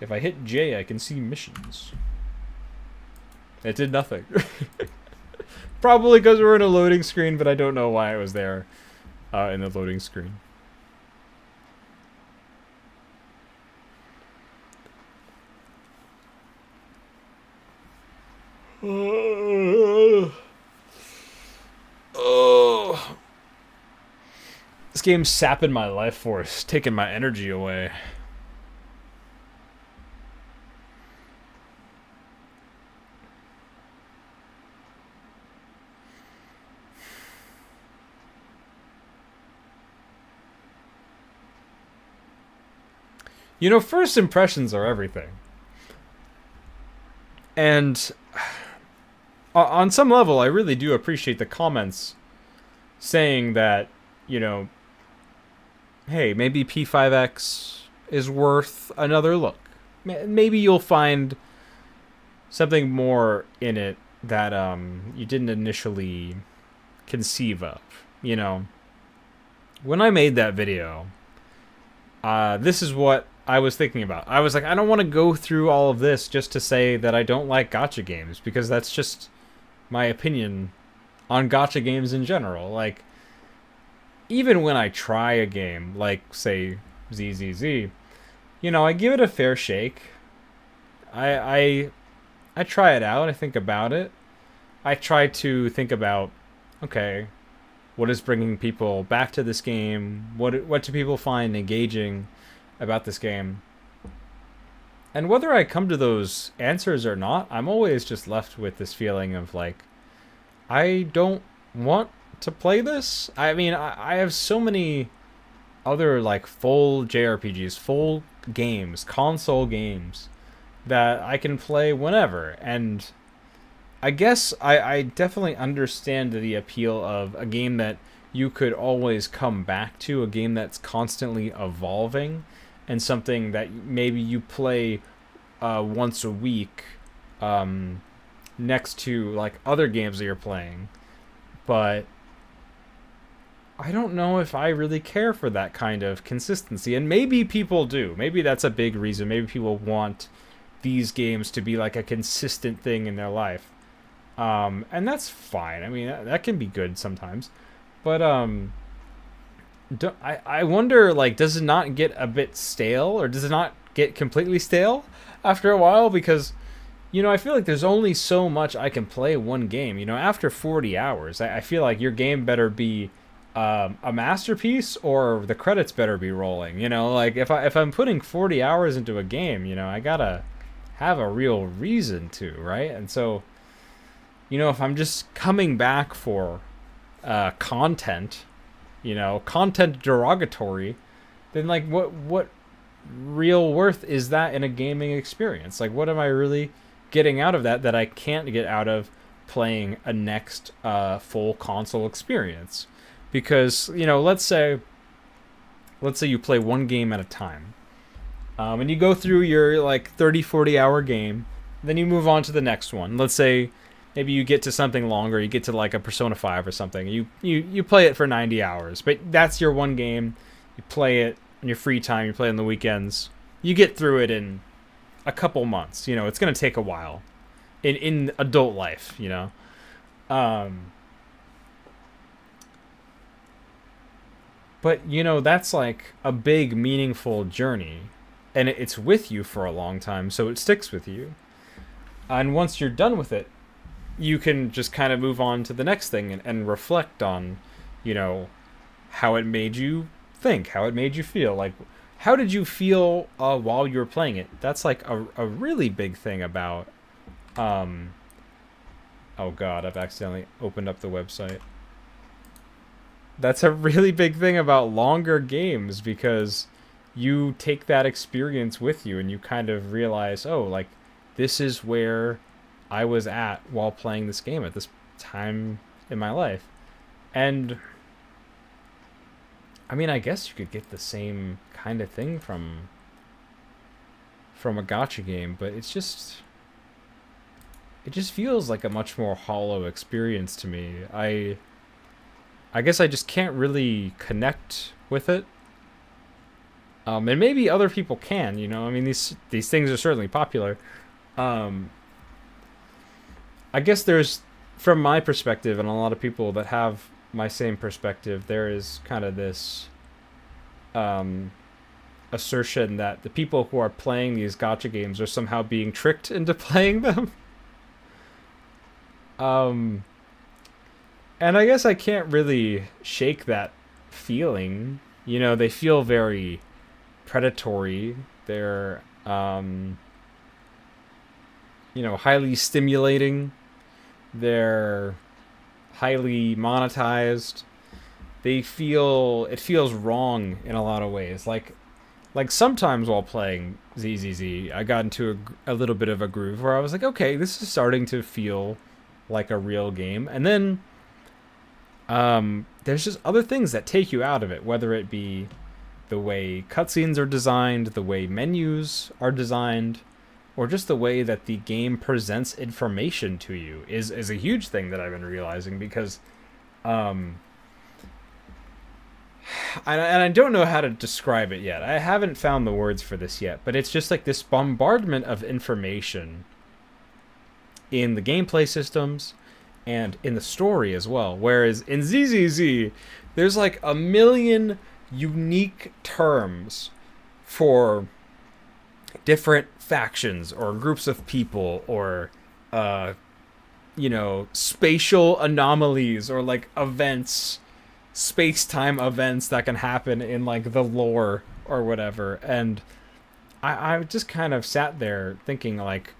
If I hit J, I can see missions. It did nothing. Probably because we're in a loading screen, but I don't know why it was there in the loading screen. Oh. This game's sapping my life force, taking my energy away. You know, first impressions are everything. And on some level, I really do appreciate the comments saying that, you know, hey, maybe P5X is worth another look. Maybe you'll find something more in it that you didn't initially conceive of. You know, when I made that video, this is what I was thinking about. I was like, I don't want to go through all of this just to say that I don't like gacha games, because that's just my opinion on gacha games in general. Like, even when I try a game, like, say, ZZZ, you know, I give it a fair shake. I try it out, I think about it. I try to think about, okay, what is bringing people back to this game? What do people find engaging about this game? And whether I come to those answers or not, I'm always just left with this feeling of like, I don't want to play this. I mean, I have so many other like full JRPGs, full games, console games that I can play whenever. And I guess I definitely understand the appeal of a game that you could always come back to, a game that's constantly evolving, and something that maybe you play once a week next to like other games that you're playing. But I don't know if I really care for that kind of consistency. And maybe people do. Maybe that's a big reason. Maybe people want these games to be like a consistent thing in their life. And that's fine. I mean, that can be good sometimes. But I wonder, like, does it not get a bit stale? Or does it not get completely stale after a while? Because, I feel like there's only so much I can play one game. After 40 hours, I feel like your game better be a masterpiece, or the credits better be rolling. Like if I'm putting 40 hours into a game, I gotta have a real reason to, right? And so, if I'm just coming back for content, content derogatory, then like what real worth is that in a gaming experience? Like, what am I really getting out of that I can't get out of playing a next full console experience? Because, let's say you play one game at a time. And you go through your like 30, 40 hour game, then you move on to the next one. Let's say maybe you get to something longer, you get to like a Persona 5 or something. You play it for 90 hours, but that's your one game. You play it in your free time, you play it on the weekends. You get through it in a couple months. It's going to take a while in adult life, But, that's like a big, meaningful journey. And it's with you for a long time, so it sticks with you. And once you're done with it, you can just kind of move on to the next thing and reflect on, how it made you think, how it made you feel. Like, how did you feel while you were playing it? That's like a really big thing about... oh god, I've accidentally opened up the website. That's a really big thing about longer games, because you take that experience with you and you kind of realize, oh, like, this is where I was at while playing this game at this time in my life. And I mean, I guess you could get the same kind of thing from a gacha game, but it just feels like a much more hollow experience to me. I guess I just can't really connect with it. And maybe other people can, I mean, these things are certainly popular. I guess there's, from my perspective, and a lot of people that have my same perspective, there is kind of this assertion that the people who are playing these gacha games are somehow being tricked into playing them. And I guess I can't really shake that feeling. They feel very predatory. They're, highly stimulating. They're highly monetized. It feels wrong in a lot of ways. Like sometimes while playing ZZZ, I got into a little bit of a groove where I was like, okay, this is starting to feel like a real game. And then there's just other things that take you out of it, whether it be the way cutscenes are designed, the way menus are designed, or just the way that the game presents information to you is a huge thing that I've been realizing, because and I don't know how to describe it yet. I haven't found the words for this yet, but it's just like this bombardment of information in the gameplay systems and in the story as well. Whereas in ZZZ, there's like a million unique terms for different factions or groups of people, or spatial anomalies, or like events, space-time events that can happen in like the lore or whatever. And I just kind of sat there thinking, like,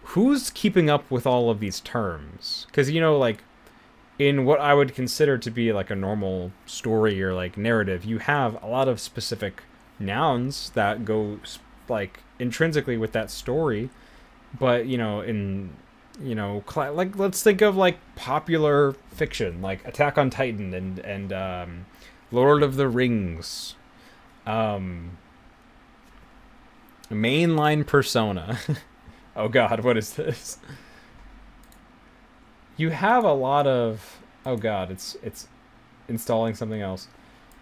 who's keeping up with all of these terms? Because, in what I would consider to be like a normal story or like narrative, you have a lot of specific nouns that go like intrinsically with that story. But like let's think of like popular fiction, like Attack on Titan and Lord of the Rings, um, mainline Persona. Oh God, what is this? You have a lot of, oh God, it's installing something else.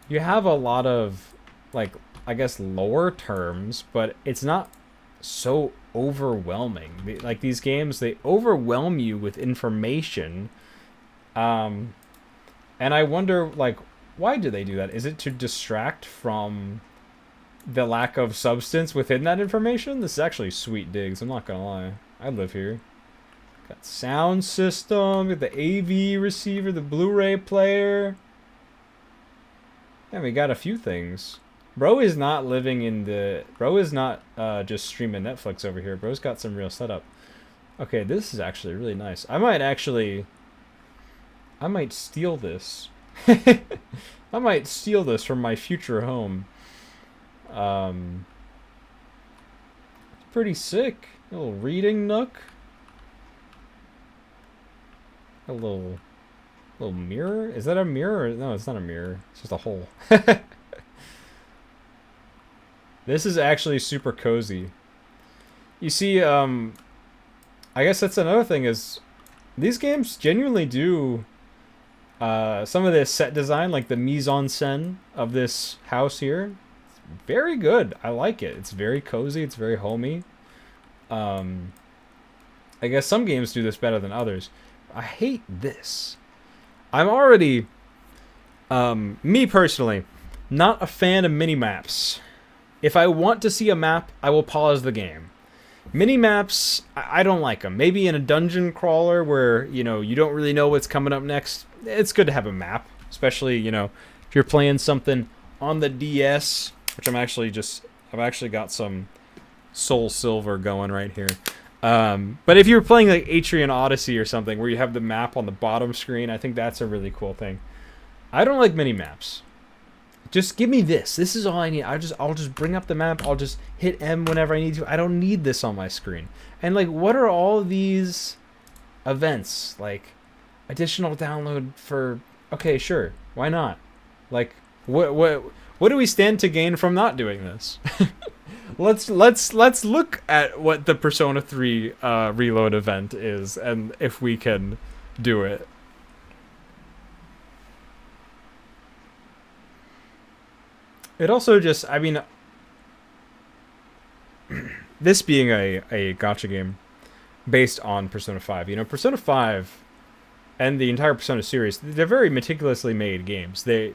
You have a lot of like, I guess, lore terms, but it's not so overwhelming. Like these games, they overwhelm you with information. Um, and I wonder, like, why do they do that? Is it to distract from the lack of substance within that information? This is actually sweet digs, I'm not gonna lie. I live here. Got sound system, got the AV receiver, the Blu-ray player. Yeah, we got a few things. Bro is not living in the... Bro is not just streaming Netflix over here. Bro's got some real setup. Okay, this is actually really nice. I might steal this. I might steal this from my future home. It's pretty sick. A little reading nook. A little mirror? Is that a mirror? No, it's not a mirror. It's just a hole. This is actually super cozy. You see, I guess that's another thing is these games genuinely do some of this set design, like the mise-en-scène of this house here. It's very good. I like it. It's very cozy. It's very homey. I guess some games do this better than others. I hate this. I'm already, me personally, not a fan of mini-maps. If I want to see a map, I will pause the game. Mini-maps, I don't like them. Maybe in a dungeon crawler where, you don't really know what's coming up next, it's good to have a map. Especially, if you're playing something on the DS, which I've actually got some Soul Silver going right here. But if you're playing like Atrian Odyssey or something where you have the map on the bottom screen, I think that's a really cool thing. I don't like mini-maps. Just give me this. This is all I need. I'll just bring up the map. I'll just hit M whenever I need to. I don't need this on my screen. And like, what are all these events? Like, additional download for... Okay, sure. Why not? Like, what do we stand to gain from not doing this? Let's look at what the Persona 3 reload event is, and if we can do it. It also just, I mean, this being a gacha game based on Persona 5, Persona 5 and the entire Persona series, they're very meticulously made games. They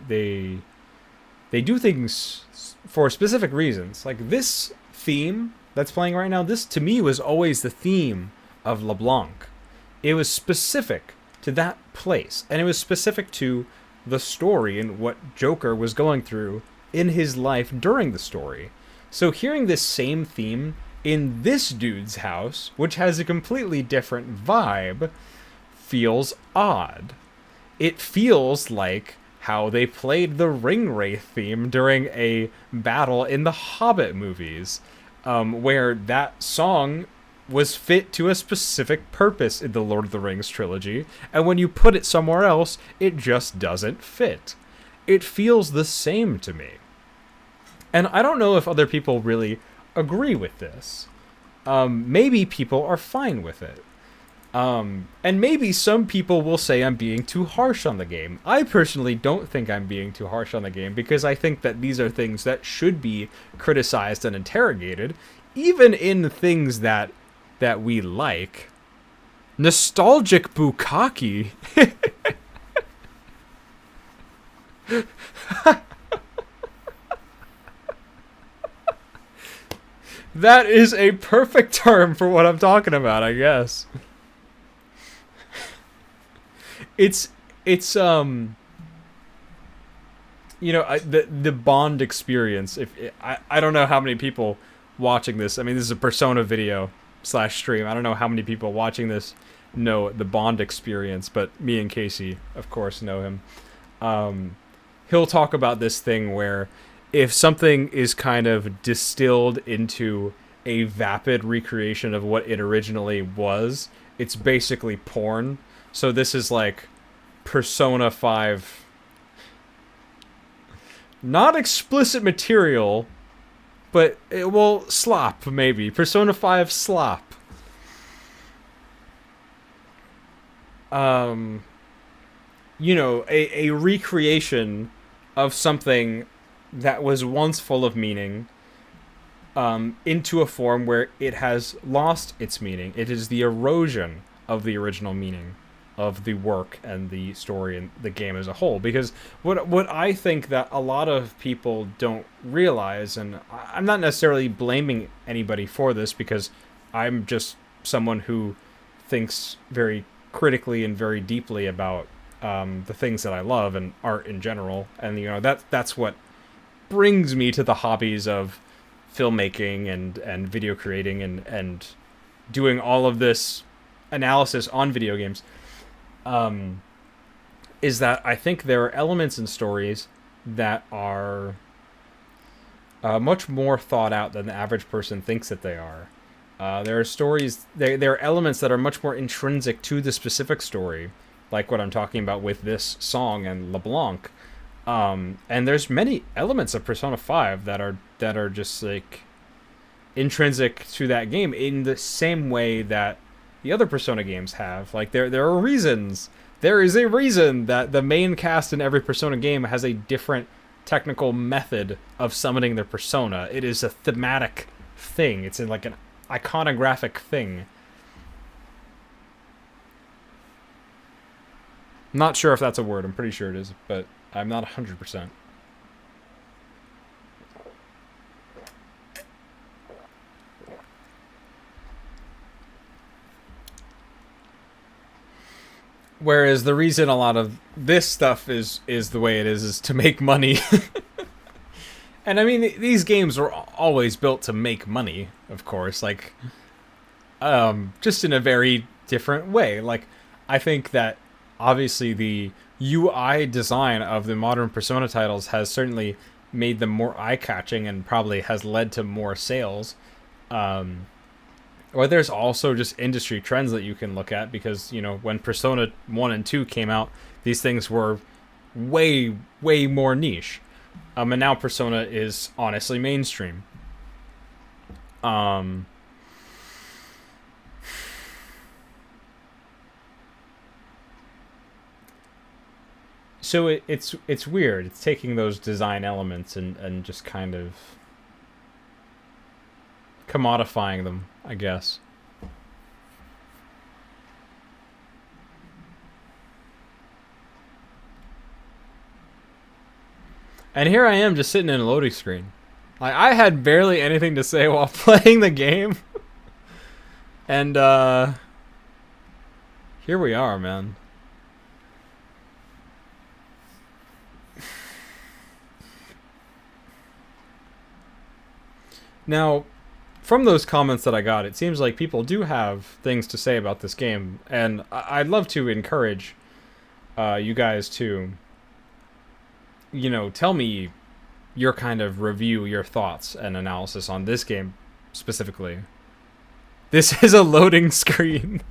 do things for specific reasons. Like this theme that's playing right now, this to me was always the theme of LeBlanc. It was specific to that place, and it was specific to the story and what Joker was going through in his life during the story. So hearing this same theme in this dude's house, which has a completely different vibe, feels odd. It feels like how they played the Ringwraith theme during a battle in the Hobbit movies, where that song was fit to a specific purpose in the Lord of the Rings trilogy, and when you put it somewhere else, it just doesn't fit. It feels the same to me. And I don't know if other people really agree with this. Maybe people are fine with it. And maybe some people will say I'm being too harsh on the game. I personally don't think I'm being too harsh on the game because I think that these are things that should be criticized and interrogated, even in things that we like. Nostalgic bukkake. That is a perfect term for what I'm talking about, I guess. It's the Bond experience. I don't know how many people watching this. I mean, this is a Persona video / stream. I don't know how many people watching this know the Bond experience, but me and Casey, of course, know him. He'll talk about this thing where if something is kind of distilled into a vapid recreation of what it originally was, it's basically porn. So this is like Persona 5. Not explicit material, but it will slop, maybe. Persona 5 slop. You know, a recreation of something that was once full of meaning into a form where it has lost its meaning. It is the erosion of the original meaning of the work and the story and the game as a whole. Because what I think that a lot of people don't realize, and I'm not necessarily blaming anybody for this because I'm just someone who thinks very critically and very deeply about the things that I love and art in general, and you know that's what brings me to the hobbies of filmmaking and video creating and doing all of this analysis on video games. Is that I think there are elements in stories that are much more thought out than the average person thinks that they are. There are stories, there are elements that are much more intrinsic to the specific story, like what I'm talking about with this song and LeBlanc. And there's many elements of Persona 5 that are just like intrinsic to that game in the same way that the other Persona games have. Like there are reasons. There is a reason that the main cast in every Persona game has a different technical method of summoning their persona. It is a thematic thing. It's in like an iconographic thing. Not sure if that's a word. I'm pretty sure it is, but I'm not 100%. Whereas the reason a lot of this stuff is the way it is to make money. And I mean, these games were always built to make money, of course, like just in a very different way. Like I think that obviously the UI design of the modern Persona titles has certainly made them more eye-catching and probably has led to more sales. Or there's also just industry trends that you can look at because, you know, when Persona 1 and 2 came out, these things were way, way more niche. And now Persona is honestly mainstream. So it's weird. It's taking those design elements and just kind of commodifying them, I guess. And here I am just sitting in a loading screen. Like I had barely anything to say while playing the game. And here we are, man. Now, from those comments that I got, it seems like people do have things to say about this game, and I'd love to encourage you guys to, you know, tell me your kind of review, your thoughts and analysis on this game specifically. This is a loading screen.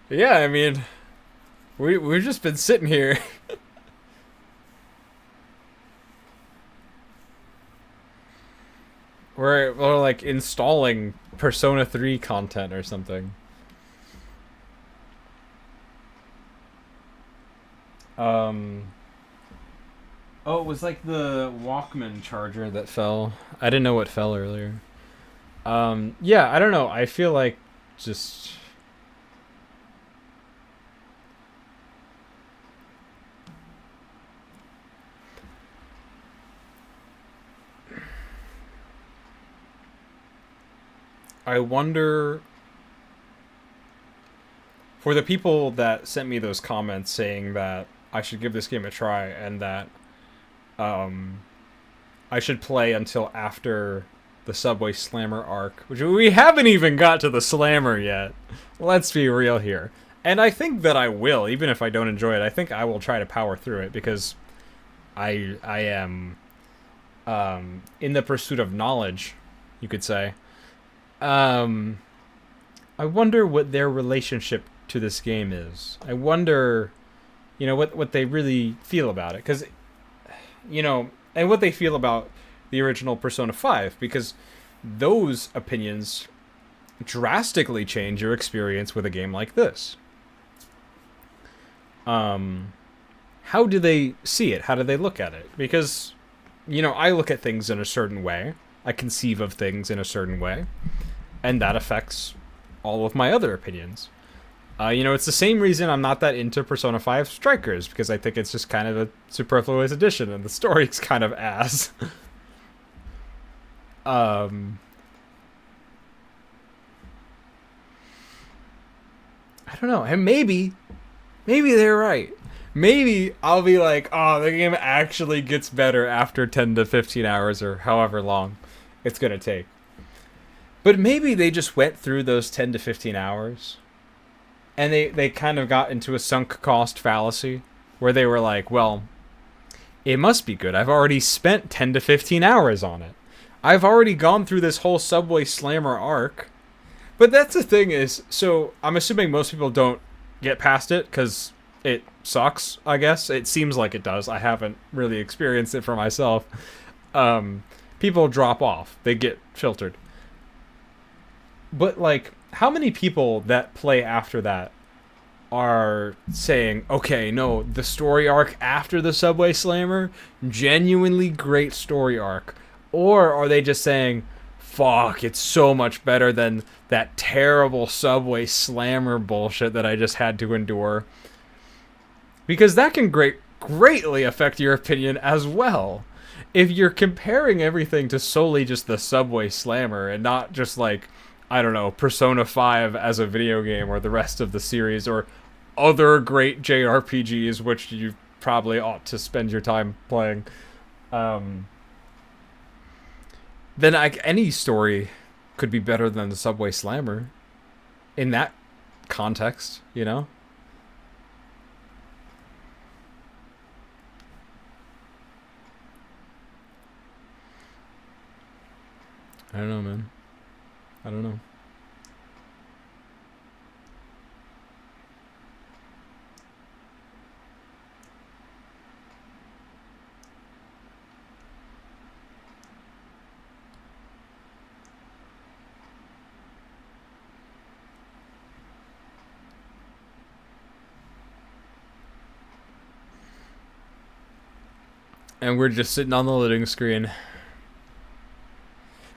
Yeah, I mean, we've just been sitting here. We're like installing Persona 3 content or something. Oh, it was like the Walkman charger that fell. I didn't know what fell earlier. Yeah, I don't know. I feel like just I wonder for the people that sent me those comments saying that I should give this game a try and that I should play until after the Subway Slammer arc, which we haven't even got to the Slammer yet. Let's be real here. And I think that I will, even if I don't enjoy it. I think I will try to power through it because I am in the pursuit of knowledge, you could say. I wonder what their relationship to this game is. I wonder, what they really feel about it. Because, and what they feel about the original Persona 5. Because those opinions drastically change your experience with a game like this. How do they see it? How do they look at it? Because, I look at things in a certain way. I conceive of things in a certain way. And that affects all of my other opinions. It's the same reason I'm not that into Persona 5 Strikers, because I think it's just kind of a superfluous addition, and the story's kind of ass. I don't know, and maybe they're right. Maybe I'll be like, oh, the game actually gets better after 10 to 15 hours, or however long it's gonna take. But maybe they just went through those 10 to 15 hours and they kind of got into a sunk cost fallacy where they were like, well, it must be good. I've already spent 10 to 15 hours on it. I've already gone through this whole Subway Slammer arc. But that's the thing is, so I'm assuming most people don't get past it because it sucks, I guess. It seems like it does. I haven't really experienced it for myself. People drop off. They get filtered. But, like, how many people that play after that are saying, okay, no, the story arc after the Subway Slammer, genuinely great story arc? Or are they just saying, fuck, it's so much better than that terrible Subway Slammer bullshit that I just had to endure? Because that can greatly affect your opinion as well. If you're comparing everything to solely just the Subway Slammer and not just, like, I don't know, Persona 5 as a video game or the rest of the series or other great JRPGs which you probably ought to spend your time playing, then any story could be better than the Subway Slammer in that context, I don't know, man. I don't know. And we're just sitting on the loading screen.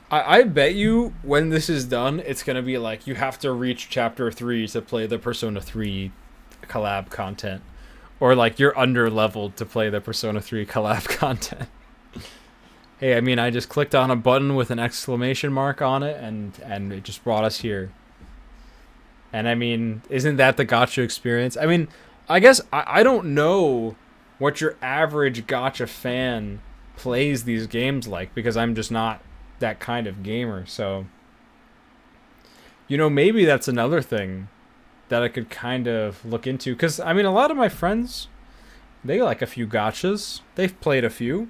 I bet you when this is done, it's going to be like, you have to reach chapter 3 to play the Persona 3 collab content. Or like, you're under-leveled to play the Persona 3 collab content. Hey, I mean, I just clicked on a button with an exclamation mark on it, and it just brought us here. And I mean, isn't that the Gacha experience? I mean, I guess I don't know what your average Gacha fan plays these games like, because I'm just not that kind of gamer. So, maybe that's another thing that I could kind of look into, because I mean, a lot of my friends, they like a few gachas. They've played a few.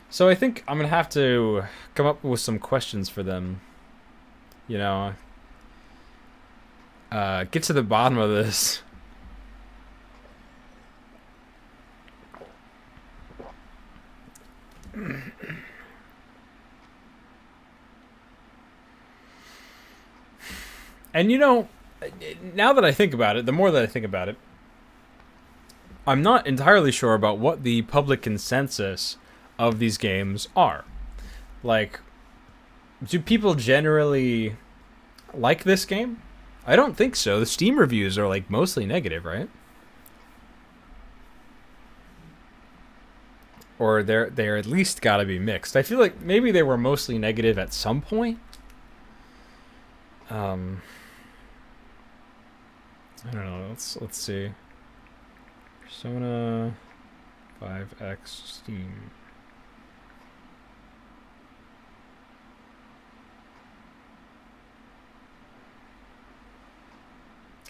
So I think I'm gonna have to come up with some questions for them, get to the bottom of this. And now that I think about it, the more that I think about it, I'm not entirely sure about what the public consensus of these games are. Like, do people generally like this game? I don't think so. The Steam reviews are like mostly negative, right? Or they're at least gotta be mixed. I feel like maybe they were mostly negative at some point. I don't know. Let's see. Persona 5X Steam.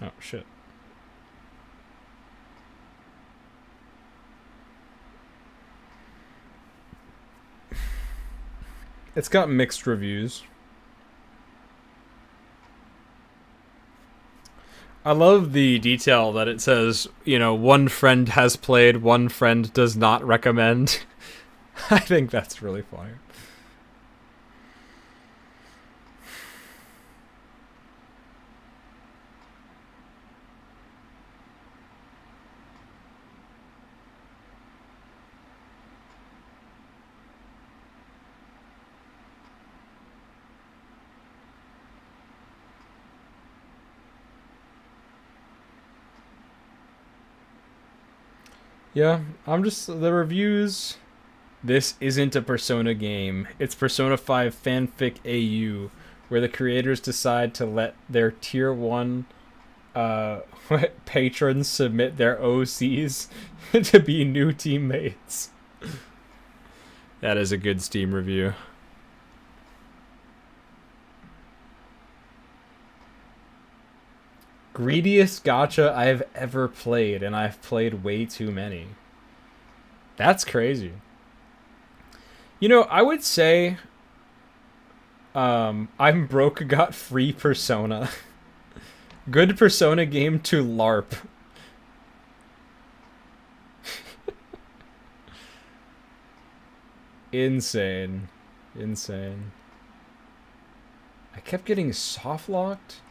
Oh, shit. It's got mixed reviews. I love the detail that it says, you know, one friend has played, one friend does not recommend. I think that's really funny. Yeah, I'm just the reviews. This isn't a Persona game. It's Persona 5 Fanfic AU, where the creators decide to let their tier 1 patrons submit their OCs to be new teammates. That is a good Steam review. Greediest gacha I've ever played, and I've played way too many. That's crazy. You know, I would say I'm broke got free Persona. Good Persona game to LARP. Insane. Insane. I kept getting soft locked.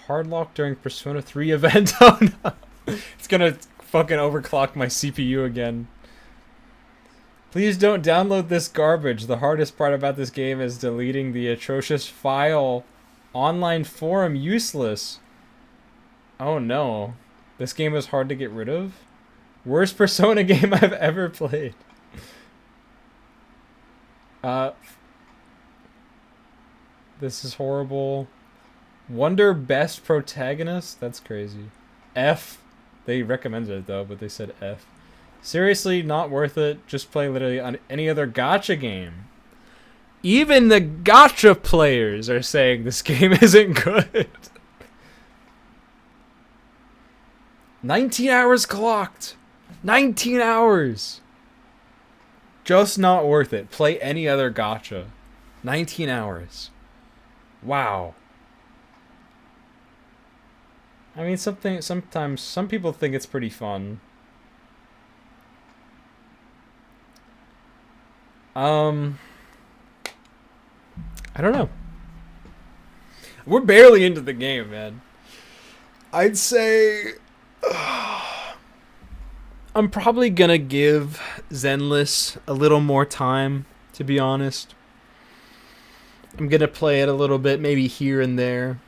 Hard locked during Persona 3 event. Oh no. It's gonna fucking overclock my CPU again. Please don't download this garbage. The hardest part about this game is deleting the atrocious file. Online forum useless. Oh no. This game is hard to get rid of? Worst Persona game I've ever played. This is horrible. Wonder best protagonist? That's crazy. F. They recommended it though, but they said F. Seriously, not worth it. Just play literally on any other gacha game. Even the gacha players are saying this game isn't good. 19 hours clocked. 19 hours. Just not worth it. Play any other gacha. 19 hours. Wow. I mean, sometimes some people think it's pretty fun. I don't know. We're barely into the game, man. I'd say I'm probably gonna give Zenless a little more time, to be honest. I'm gonna play it a little bit, maybe here and there.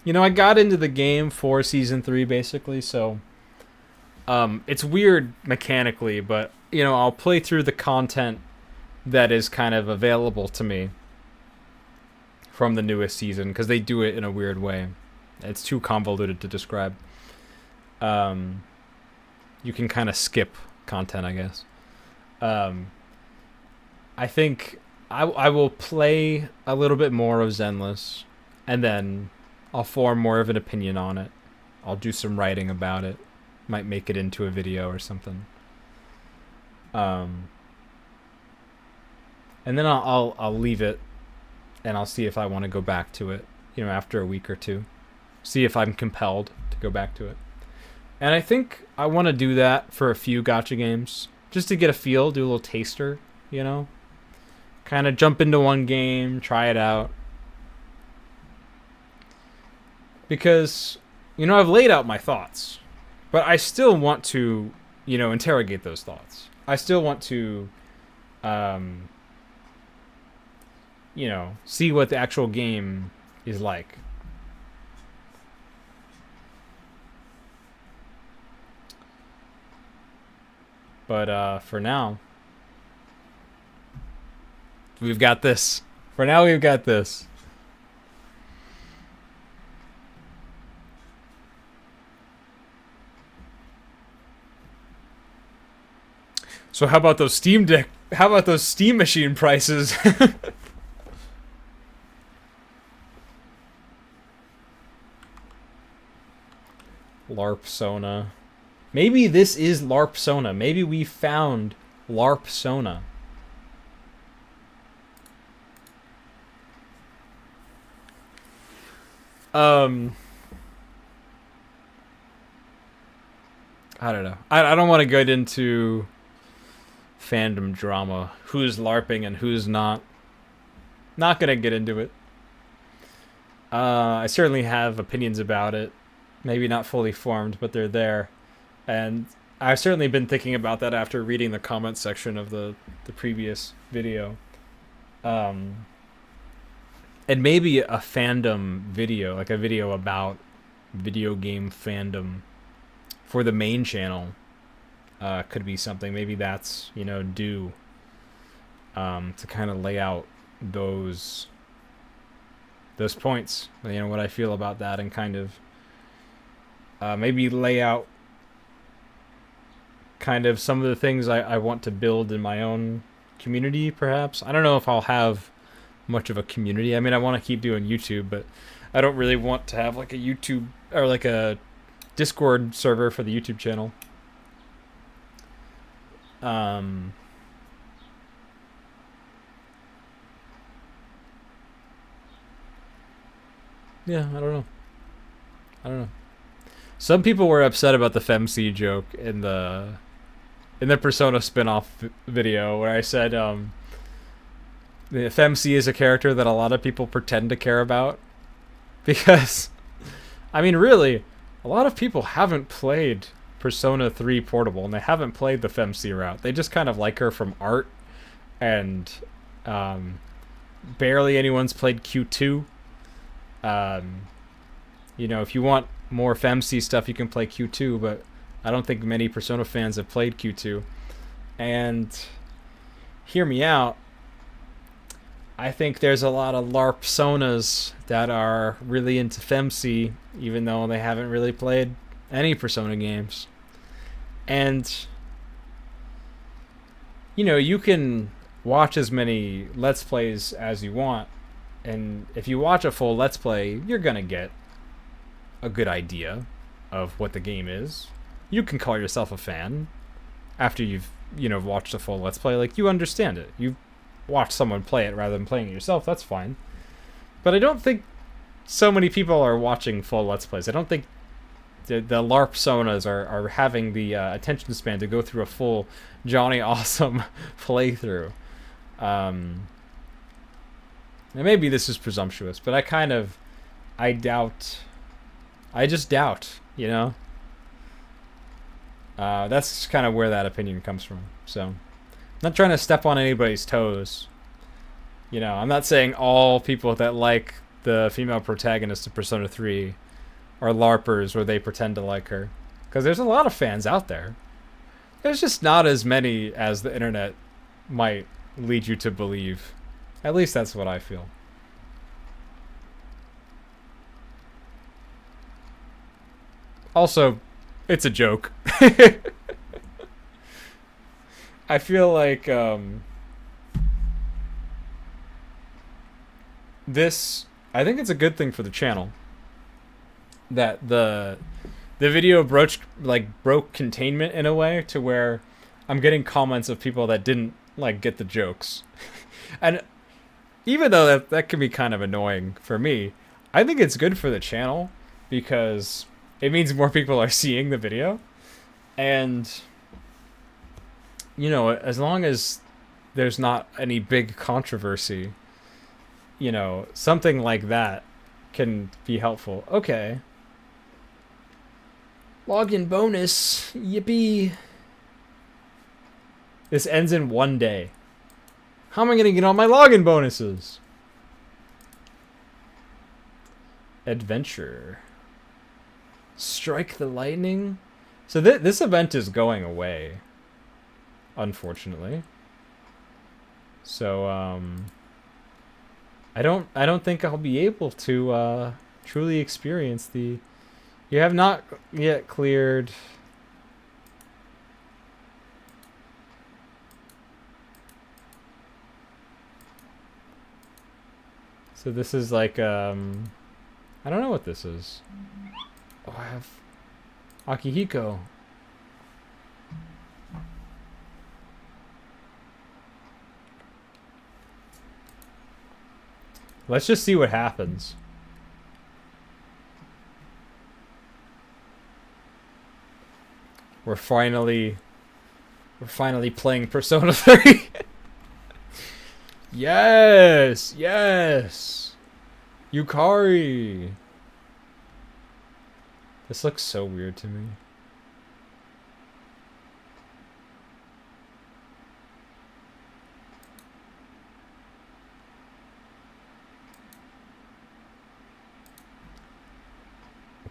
You know, I got into the game for Season 3, basically, so it's weird mechanically, but, you know, I'll play through the content that is kind of available to me from the newest season, because they do it in a weird way. It's too convoluted to describe. You can kind of skip content, I guess. I think I will play a little bit more of Zenless, and then I'll form more of an opinion on it. I'll do some writing about it. Might make it into a video or something. And then I'll leave it, and I'll see if I want to go back to it, you know, after a week or two. See if I'm compelled to go back to it. And I think I want to do that for a few gacha games, just to get a feel, do a little taster, you know? Kind of jump into one game, try it out. Because, you know, I've laid out my thoughts, but I still want to, you know, interrogate those thoughts. I still want to, you know, see what the actual game is like. But for now, we've got this. For now, we've got this. So how about those Steam Deck? How about those Steam Machine prices? LARPsona. Maybe this is LARPsona. Maybe we found LARPsona. I don't know. I don't want to get into fandom drama. Who's LARPing and who's not. Not gonna get into it. I certainly have opinions about it. Maybe not fully formed, but they're there. And I've certainly been thinking about that after reading the comment section of the previous video. And maybe a fandom video, like a video about video game fandom for the main channel could be something. Maybe that's, due to kind of lay out those points, what I feel about that, and kind of maybe lay out kind of some of the things I want to build in my own community, perhaps. I don't know if I'll have much of a community. I mean, I want to keep doing YouTube, but I don't really want to have like a YouTube or like a Discord server for the YouTube channel. Yeah, I don't know. Some people were upset about the FemC joke in the Persona spin-off video where I said the FemC is a character that a lot of people pretend to care about, because I mean, really, a lot of people haven't played Persona 3 Portable, and they haven't played the FemC route. They just kind of like her from art, and barely anyone's played Q2. If you want more FemC stuff, you can play Q2, but I don't think many Persona fans have played Q2. And hear me out, I think there's a lot of LARPsonas that are really into FemC, even though they haven't really played any Persona games. And, you can watch as many Let's Plays as you want, and if you watch a full Let's Play, you're gonna get a good idea of what the game is. You can call yourself a fan after you've, watched a full Let's Play. Like, you understand it. You've watched someone play it rather than playing it yourself. That's fine. But I don't think so many people are watching full Let's Plays. I don't think the LARPsonas are having the attention span to go through a full Johnny Awesome playthrough. And maybe this is presumptuous, but I doubt. I just doubt, That's kind of where that opinion comes from. So, I'm not trying to step on anybody's toes. I'm not saying all people that like the female protagonist of Persona 3 are LARPers or they pretend to like her. Because there's a lot of fans out there. There's just not as many as the internet might lead you to believe. At least that's what I feel. Also, it's a joke. I feel like I think it's a good thing for the channel that the video broke containment in a way to where I'm getting comments of people that didn't get the jokes. And even though that can be kind of annoying for me, I think it's good for the channel because it means more people are seeing the video. And, as long as there's not any big controversy, something like that can be helpful. Okay. Login bonus. Yippee. This ends in 1 day. How am I going to get all my login bonuses? Adventure. Strike the lightning. So this event is going away, unfortunately. So I don't think I'll be able to truly experience the. You have not yet cleared. So this is like I don't know what this is. Oh, I have Akihiko. Let's just see what happens. We're finally playing Persona 3. Yes, yes. Yukari. This looks so weird to me.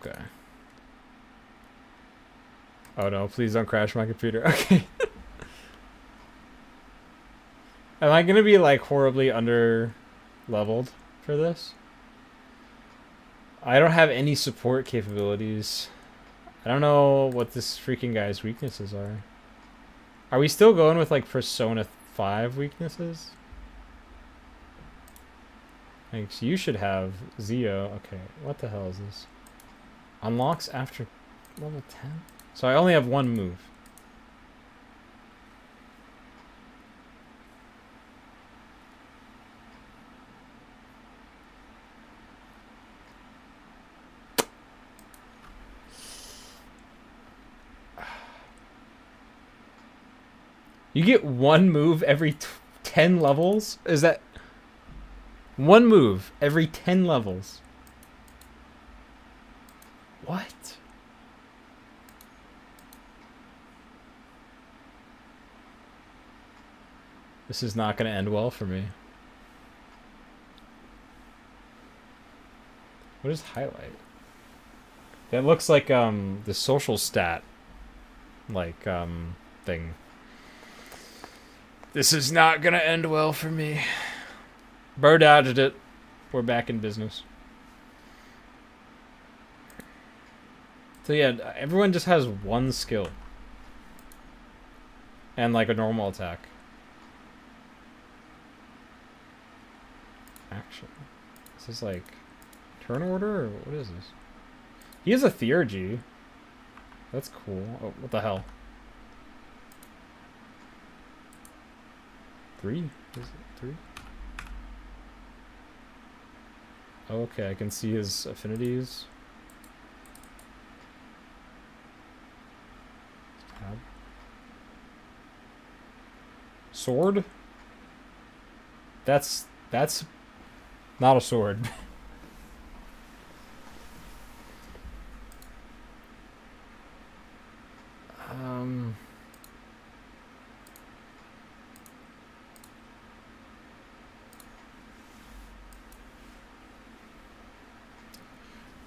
Okay. Oh no, please don't crash my computer. Okay. Am I gonna be like horribly under leveled for this? I don't have any support capabilities. I don't know what this freaking guy's weaknesses are. Are we still going with like Persona 5 weaknesses? Thanks. You should have Zio. Okay, what the hell is this? Unlocks after level 10? So I only have one move. You get one move every 10 levels? Is that... One move every 10 levels. What? This is not going to end well for me. What is highlight? That looks like the social stat like thing. This is not going to end well for me. Bird dodged it. We're back in business. So yeah, everyone just has one skill. And like a normal attack. Action. This is like turn order or what is this? He has a theurgy. That's cool. Oh, what the hell? 3? Is it 3? Okay, I can see his affinities. Tab. Sword? That's not a sword.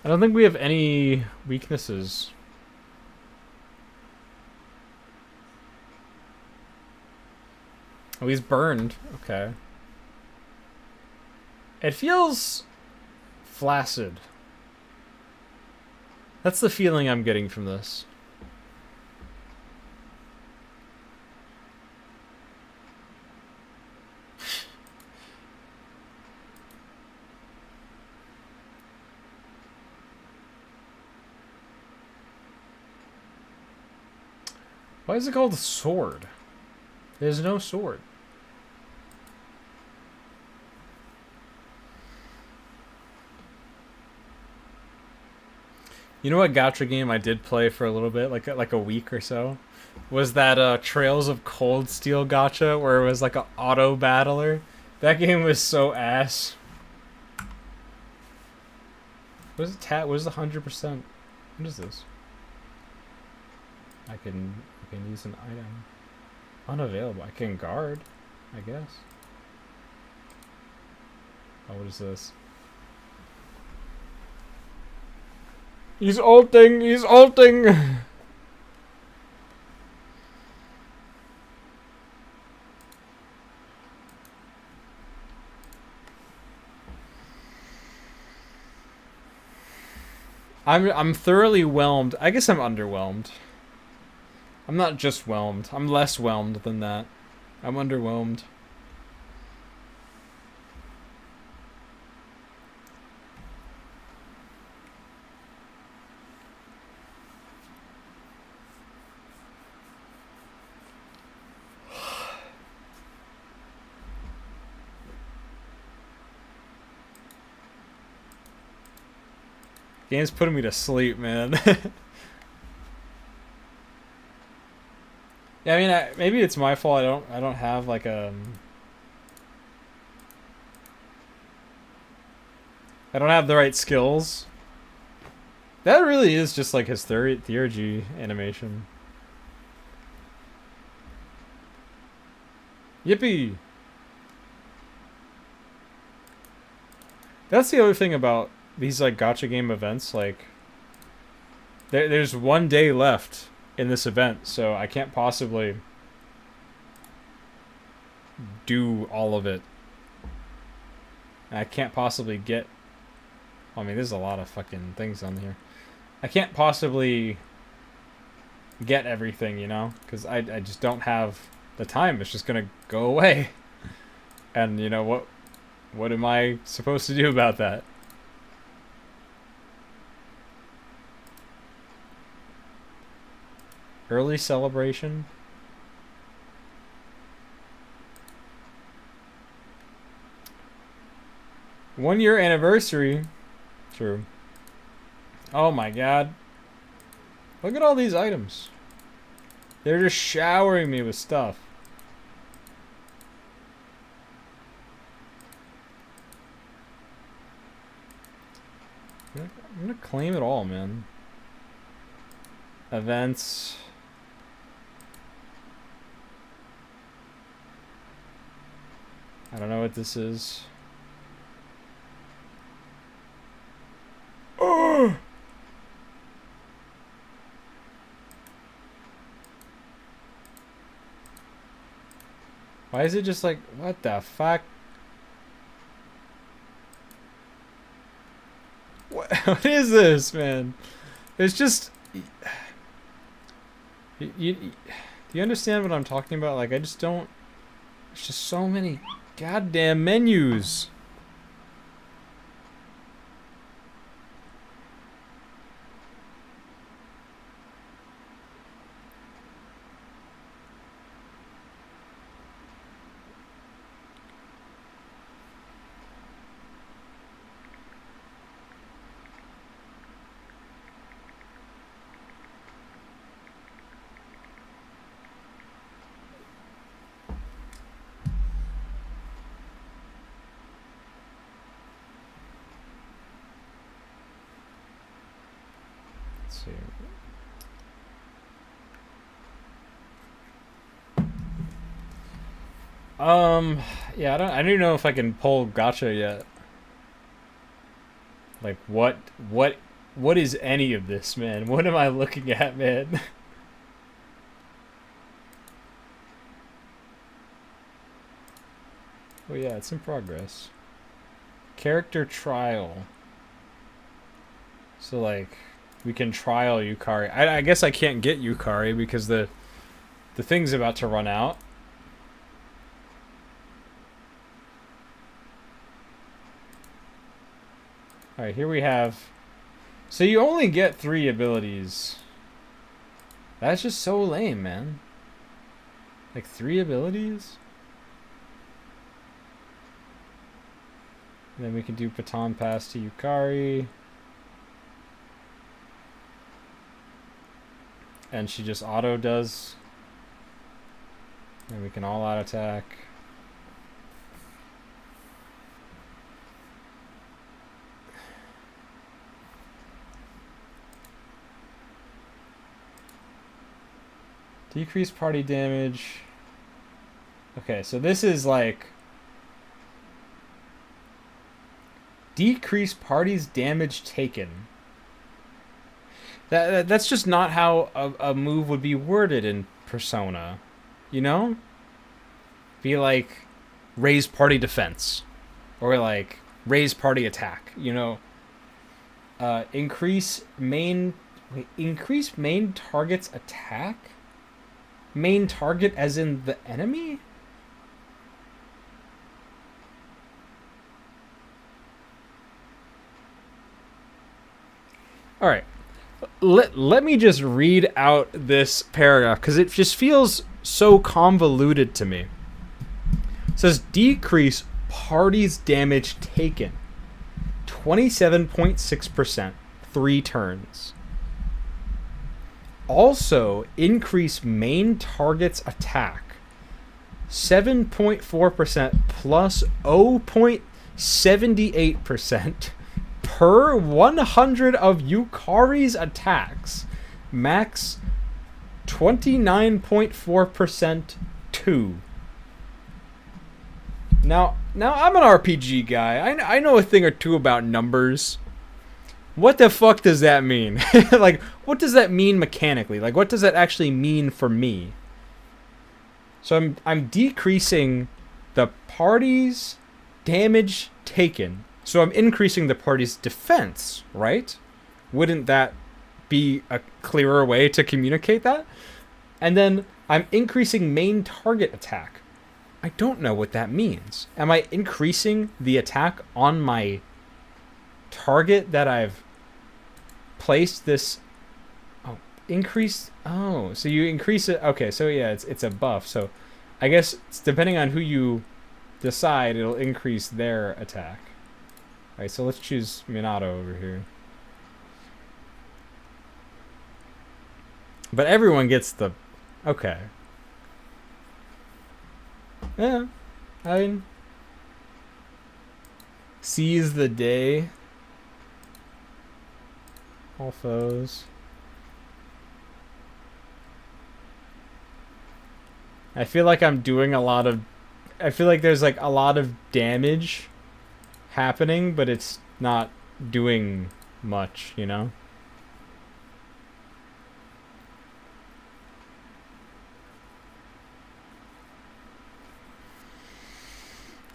I don't think we have any weaknesses. Oh, he's burned. Okay. It feels flaccid. That's the feeling I'm getting from this. Why is it called a sword? There's no sword. You know what gacha game I did play for a little bit, like a week or so? Was that Trails of Cold Steel gacha, where it was like an auto battler? That game was so ass. What is it? What is the 100%? What is this? I can use an item. Unavailable. I can guard, I guess. Oh, what is this? He's ulting! He's ulting! I'm thoroughly whelmed. I guess I'm underwhelmed. I'm not just whelmed. I'm less whelmed than that. I'm underwhelmed. Game's putting me to sleep, man. Yeah, I mean, maybe it's my fault. I don't have like a. I don't have the right skills. That really is just like his theurgy animation. Yippee! That's the other thing about these like gacha game events. Like, there's 1 day left in this event, so I can't possibly do all of it. I can't possibly get. I mean, there's a lot of fucking things on here. I can't possibly get everything, you know, because I just don't have the time. It's just gonna go away, and you know what am I supposed to do about that? Early celebration. One-year anniversary. True. Oh my god. Look at all these items. They're just showering me with stuff. I'm gonna claim it all, man. Events. I don't know what this is. Oh! Why is it just like, what the fuck? What is this, man? It's just... do you understand what I'm talking about? Like, I just don't... There's just so many goddamn menus. See. Yeah, I don't even know if I can pull Gacha yet. Like, what is any of this, man? What am I looking at, man? Oh yeah, it's in progress. Character trial. So like, we can trial Yukari. I guess I can't get Yukari because the thing's about to run out. Alright, here we have... So you only get 3 abilities. That's just so lame, man. Like 3 abilities? And then we can do Baton Pass to Yukari. And she just auto does. And we can all out attack. Decrease party damage. Okay, so this is like... Decrease party's damage taken. That's just not how a move would be worded in Persona. You know? Be like, raise party defense. Or like, raise party attack. You know? Increase main target's attack? Main target as in the enemy? Alright. Let me just read out this paragraph because it just feels so convoluted to me. It says decrease party's damage taken 27.6%, 3 turns. Also, increase main target's attack 7.4% plus 0.78% per 100 of Yukari's attacks. Max 29.4% 2. Now I'm an RPG guy. I know a thing or two about numbers. What the fuck does that mean? Like, what does that mean mechanically? Like, what does that actually mean for me? So I'm decreasing the party's damage taken. So I'm increasing the party's defense, right? Wouldn't that be a clearer way to communicate that? And then I'm increasing main target attack. I don't know what that means. Am I increasing the attack on my target that I've placed this? Oh, increase. Oh, so you increase it. Okay, so yeah, it's a buff. So I guess it's depending on who you decide, it'll increase their attack. All right, so let's choose Minato over here. But everyone gets the. Okay. Yeah, I mean, seize the day. All foes. I feel like I'm doing a lot of. I feel like there's like a lot of damage happening, but it's not doing much, you know?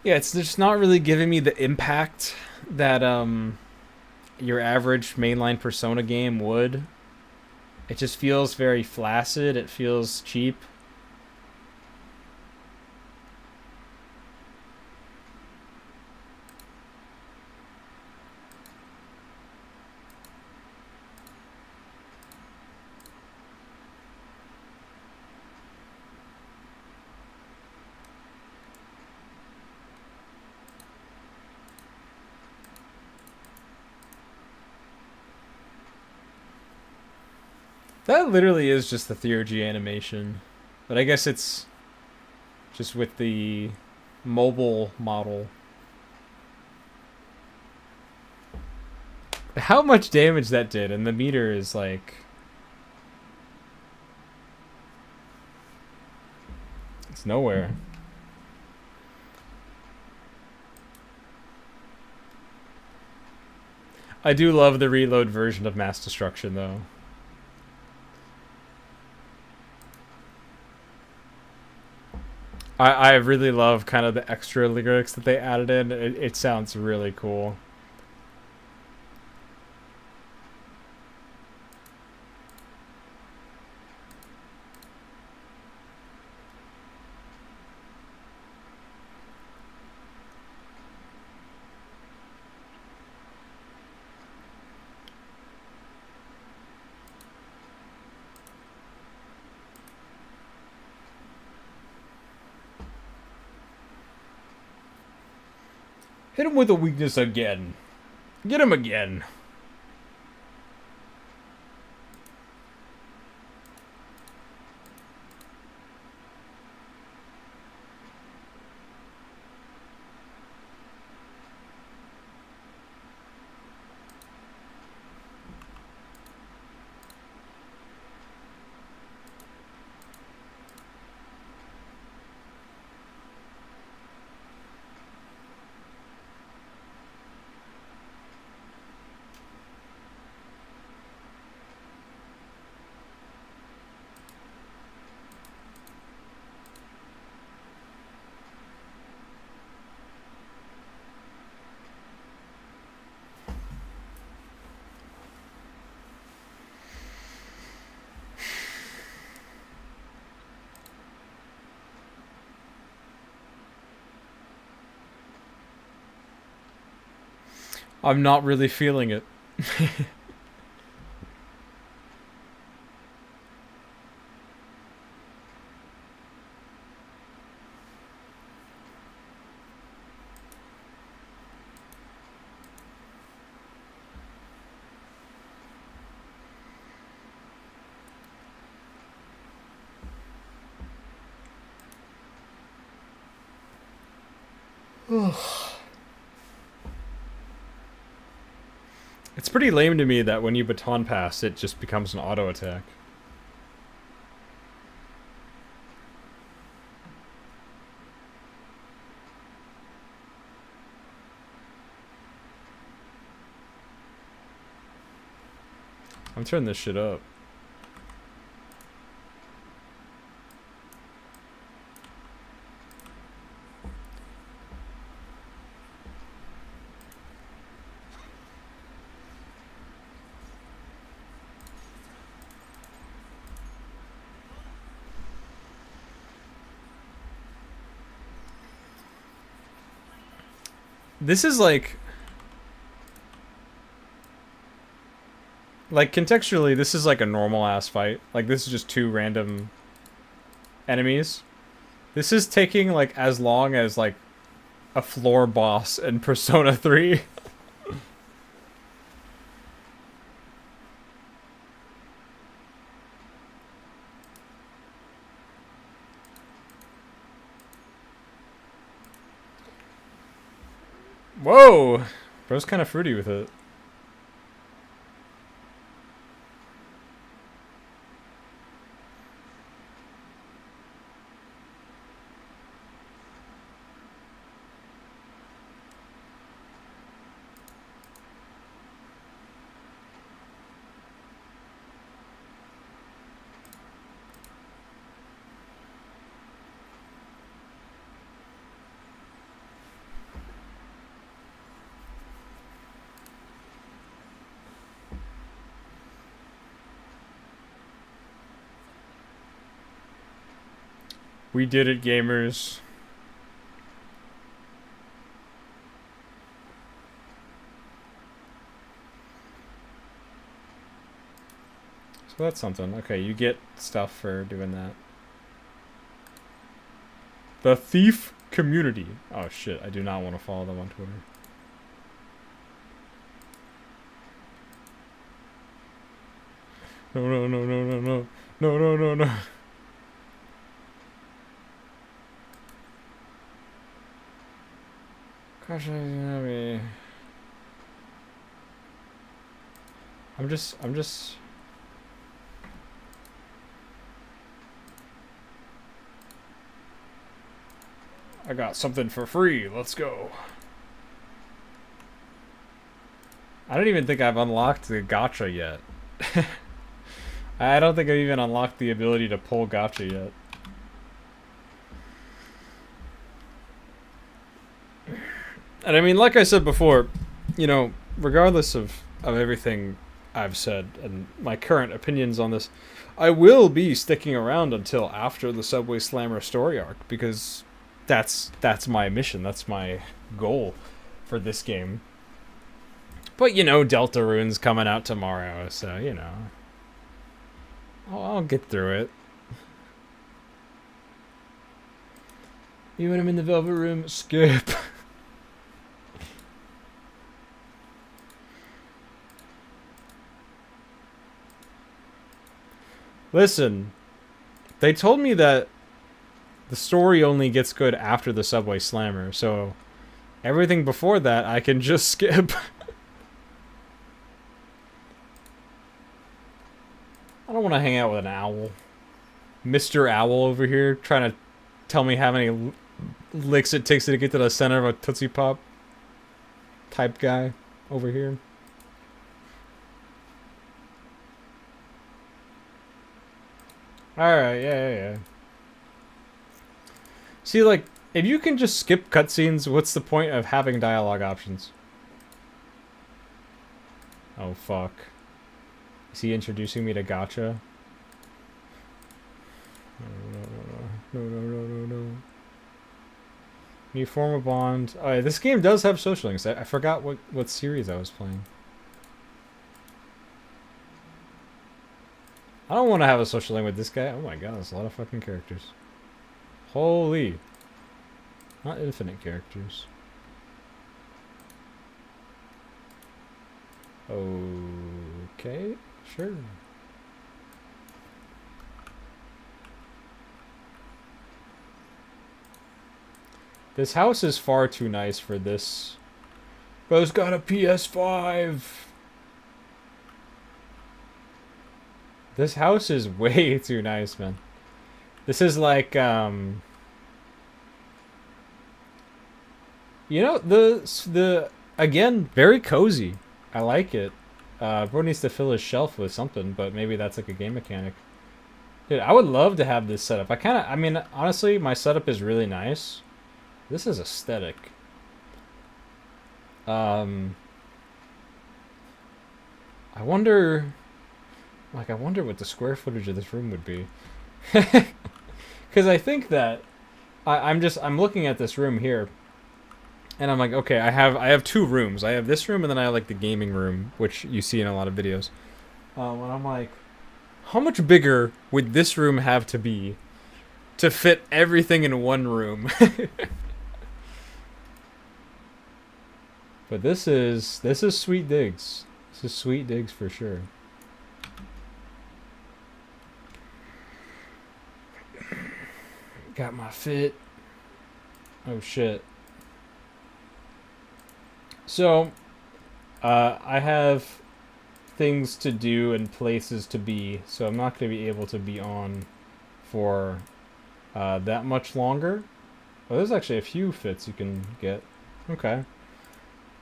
Yeah, it's just not really giving me the impact that your average mainline Persona game would. It just feels very flaccid. It feels cheap. That literally is just the Theurgy animation. But I guess it's just with the mobile model. How much damage that did, and the meter is like... It's nowhere. I do love the reload version of Mass Destruction, though. I really love kind of the extra lyrics that they added in. It sounds really cool. Hit him with a weakness again. Get him again. I'm not really feeling it. It's pretty lame to me that when you baton pass, it just becomes an auto attack. I'm turning this shit up. This is like contextually, this is like a normal ass fight. Like this is just two random enemies. This is taking like as long as like a floor boss in Persona 3. Whoa! Bro's kind of fruity with it. We did it, gamers. So that's something. Okay, you get stuff for doing that. The Thief Community. Oh shit, I do not want to follow them on Twitter. No, no, no, no, no, no. No, no, no, no. Gosh, I'm just. I got something for free. Let's go. I don't even think I've unlocked the gacha yet. I don't think I've even unlocked the ability to pull gacha yet. And I mean, like I said before, you know, regardless of everything I've said and my current opinions on this, I will be sticking around until after the Subway Slammer story arc, because that's my mission, that's my goal for this game. But, you know, Deltarune's coming out tomorrow, so, you know, I'll get through it. You want him in the Velvet Room? Skip. Listen, they told me that the story only gets good after the Subway Slammer, so everything before that I can just skip. I don't want to hang out with an owl. Mr. Owl over here trying to tell me how many licks it takes to get to the center of a Tootsie Pop type guy over here. Alright, yeah. See, like, if you can just skip cutscenes, what's the point of having dialogue options? Oh, fuck. Is he introducing me to Gacha? No. You form a bond. Oh, yeah, this game does have social links. I forgot what series I was playing. I don't want to have a social link with this guy. Oh my god, there's a lot of fucking characters. Holy. Not infinite characters. Okay, sure. This house is far too nice for this. Bro's got a PS5. This house is way too nice, man. This is like, you know, the again, very cozy. I like it. Bro needs to fill his shelf with something, but maybe that's like a game mechanic. Dude, I would love to have this setup. I mean, honestly, my setup is really nice. This is aesthetic. I wonder, I wonder what the square footage of this room would be. Because I think that I'm looking at this room here, and I'm like, okay, I have two rooms. I have this room, and then I have like the gaming room, which you see in a lot of videos. And I'm like, how much bigger would this room have to be to fit everything in one room? But this is sweet digs. This is sweet digs for sure. Got my fit. Oh shit. So, I have things to do and places to be, so I'm not going to be able to be on for that much longer. Oh, there's actually a few fits you can get. Okay.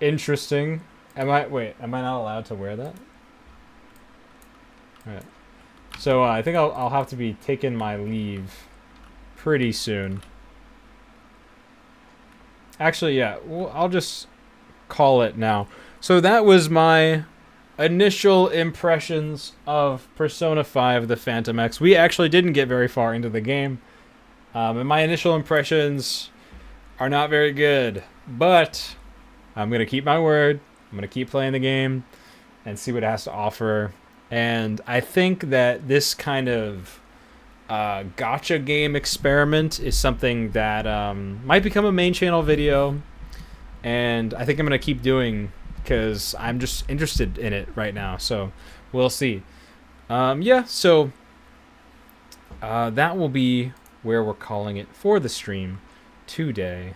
Interesting. Am I not allowed to wear that? Alright. So I think I'll have to be taking my leave pretty soon. Actually, yeah, well, I'll just call it now. So that was my initial impressions of Persona 5 The Phantom X. We actually didn't get very far into the game. And my initial impressions are not very good. But I'm going to keep my word. I'm going to keep playing the game and see what it has to offer. And I think that this kind of gacha game experiment is something that might become a main channel video. And I think I'm going to keep doing because I'm just interested in it right now. So we'll see. Yeah, so that will be where we're calling it for the stream today.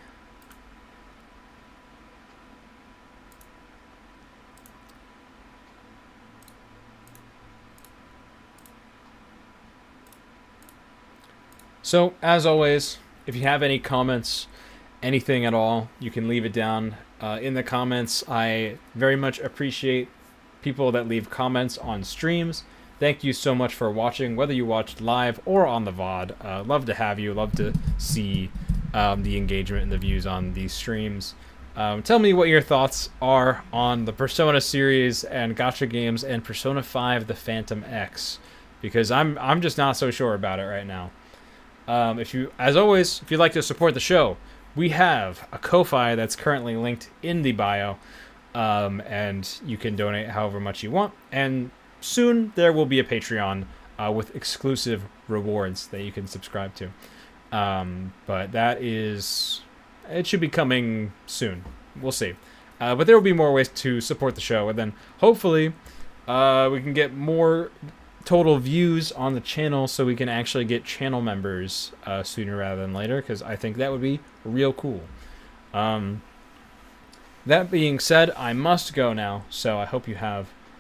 So, as always, if you have any comments, anything at all, you can leave it down in the comments. I very much appreciate people that leave comments on streams. Thank you so much for watching, whether you watched live or on the VOD. Love to have you. Love to see the engagement and the views on these streams. Tell me what your thoughts are on the Persona series and gacha games and Persona 5 The Phantom X, because I'm just not so sure about it right now. As always, if you'd like to support the show, we have a Ko-Fi that's currently linked in the bio, and you can donate however much you want. And soon there will be a Patreon with exclusive rewards that you can subscribe to. But it should be coming soon. We'll see. But there will be more ways to support the show, and then hopefully we can get more total views on the channel so we can actually get channel members sooner rather than later, because I think that would be real cool. That being said, I must go now, so I hope you have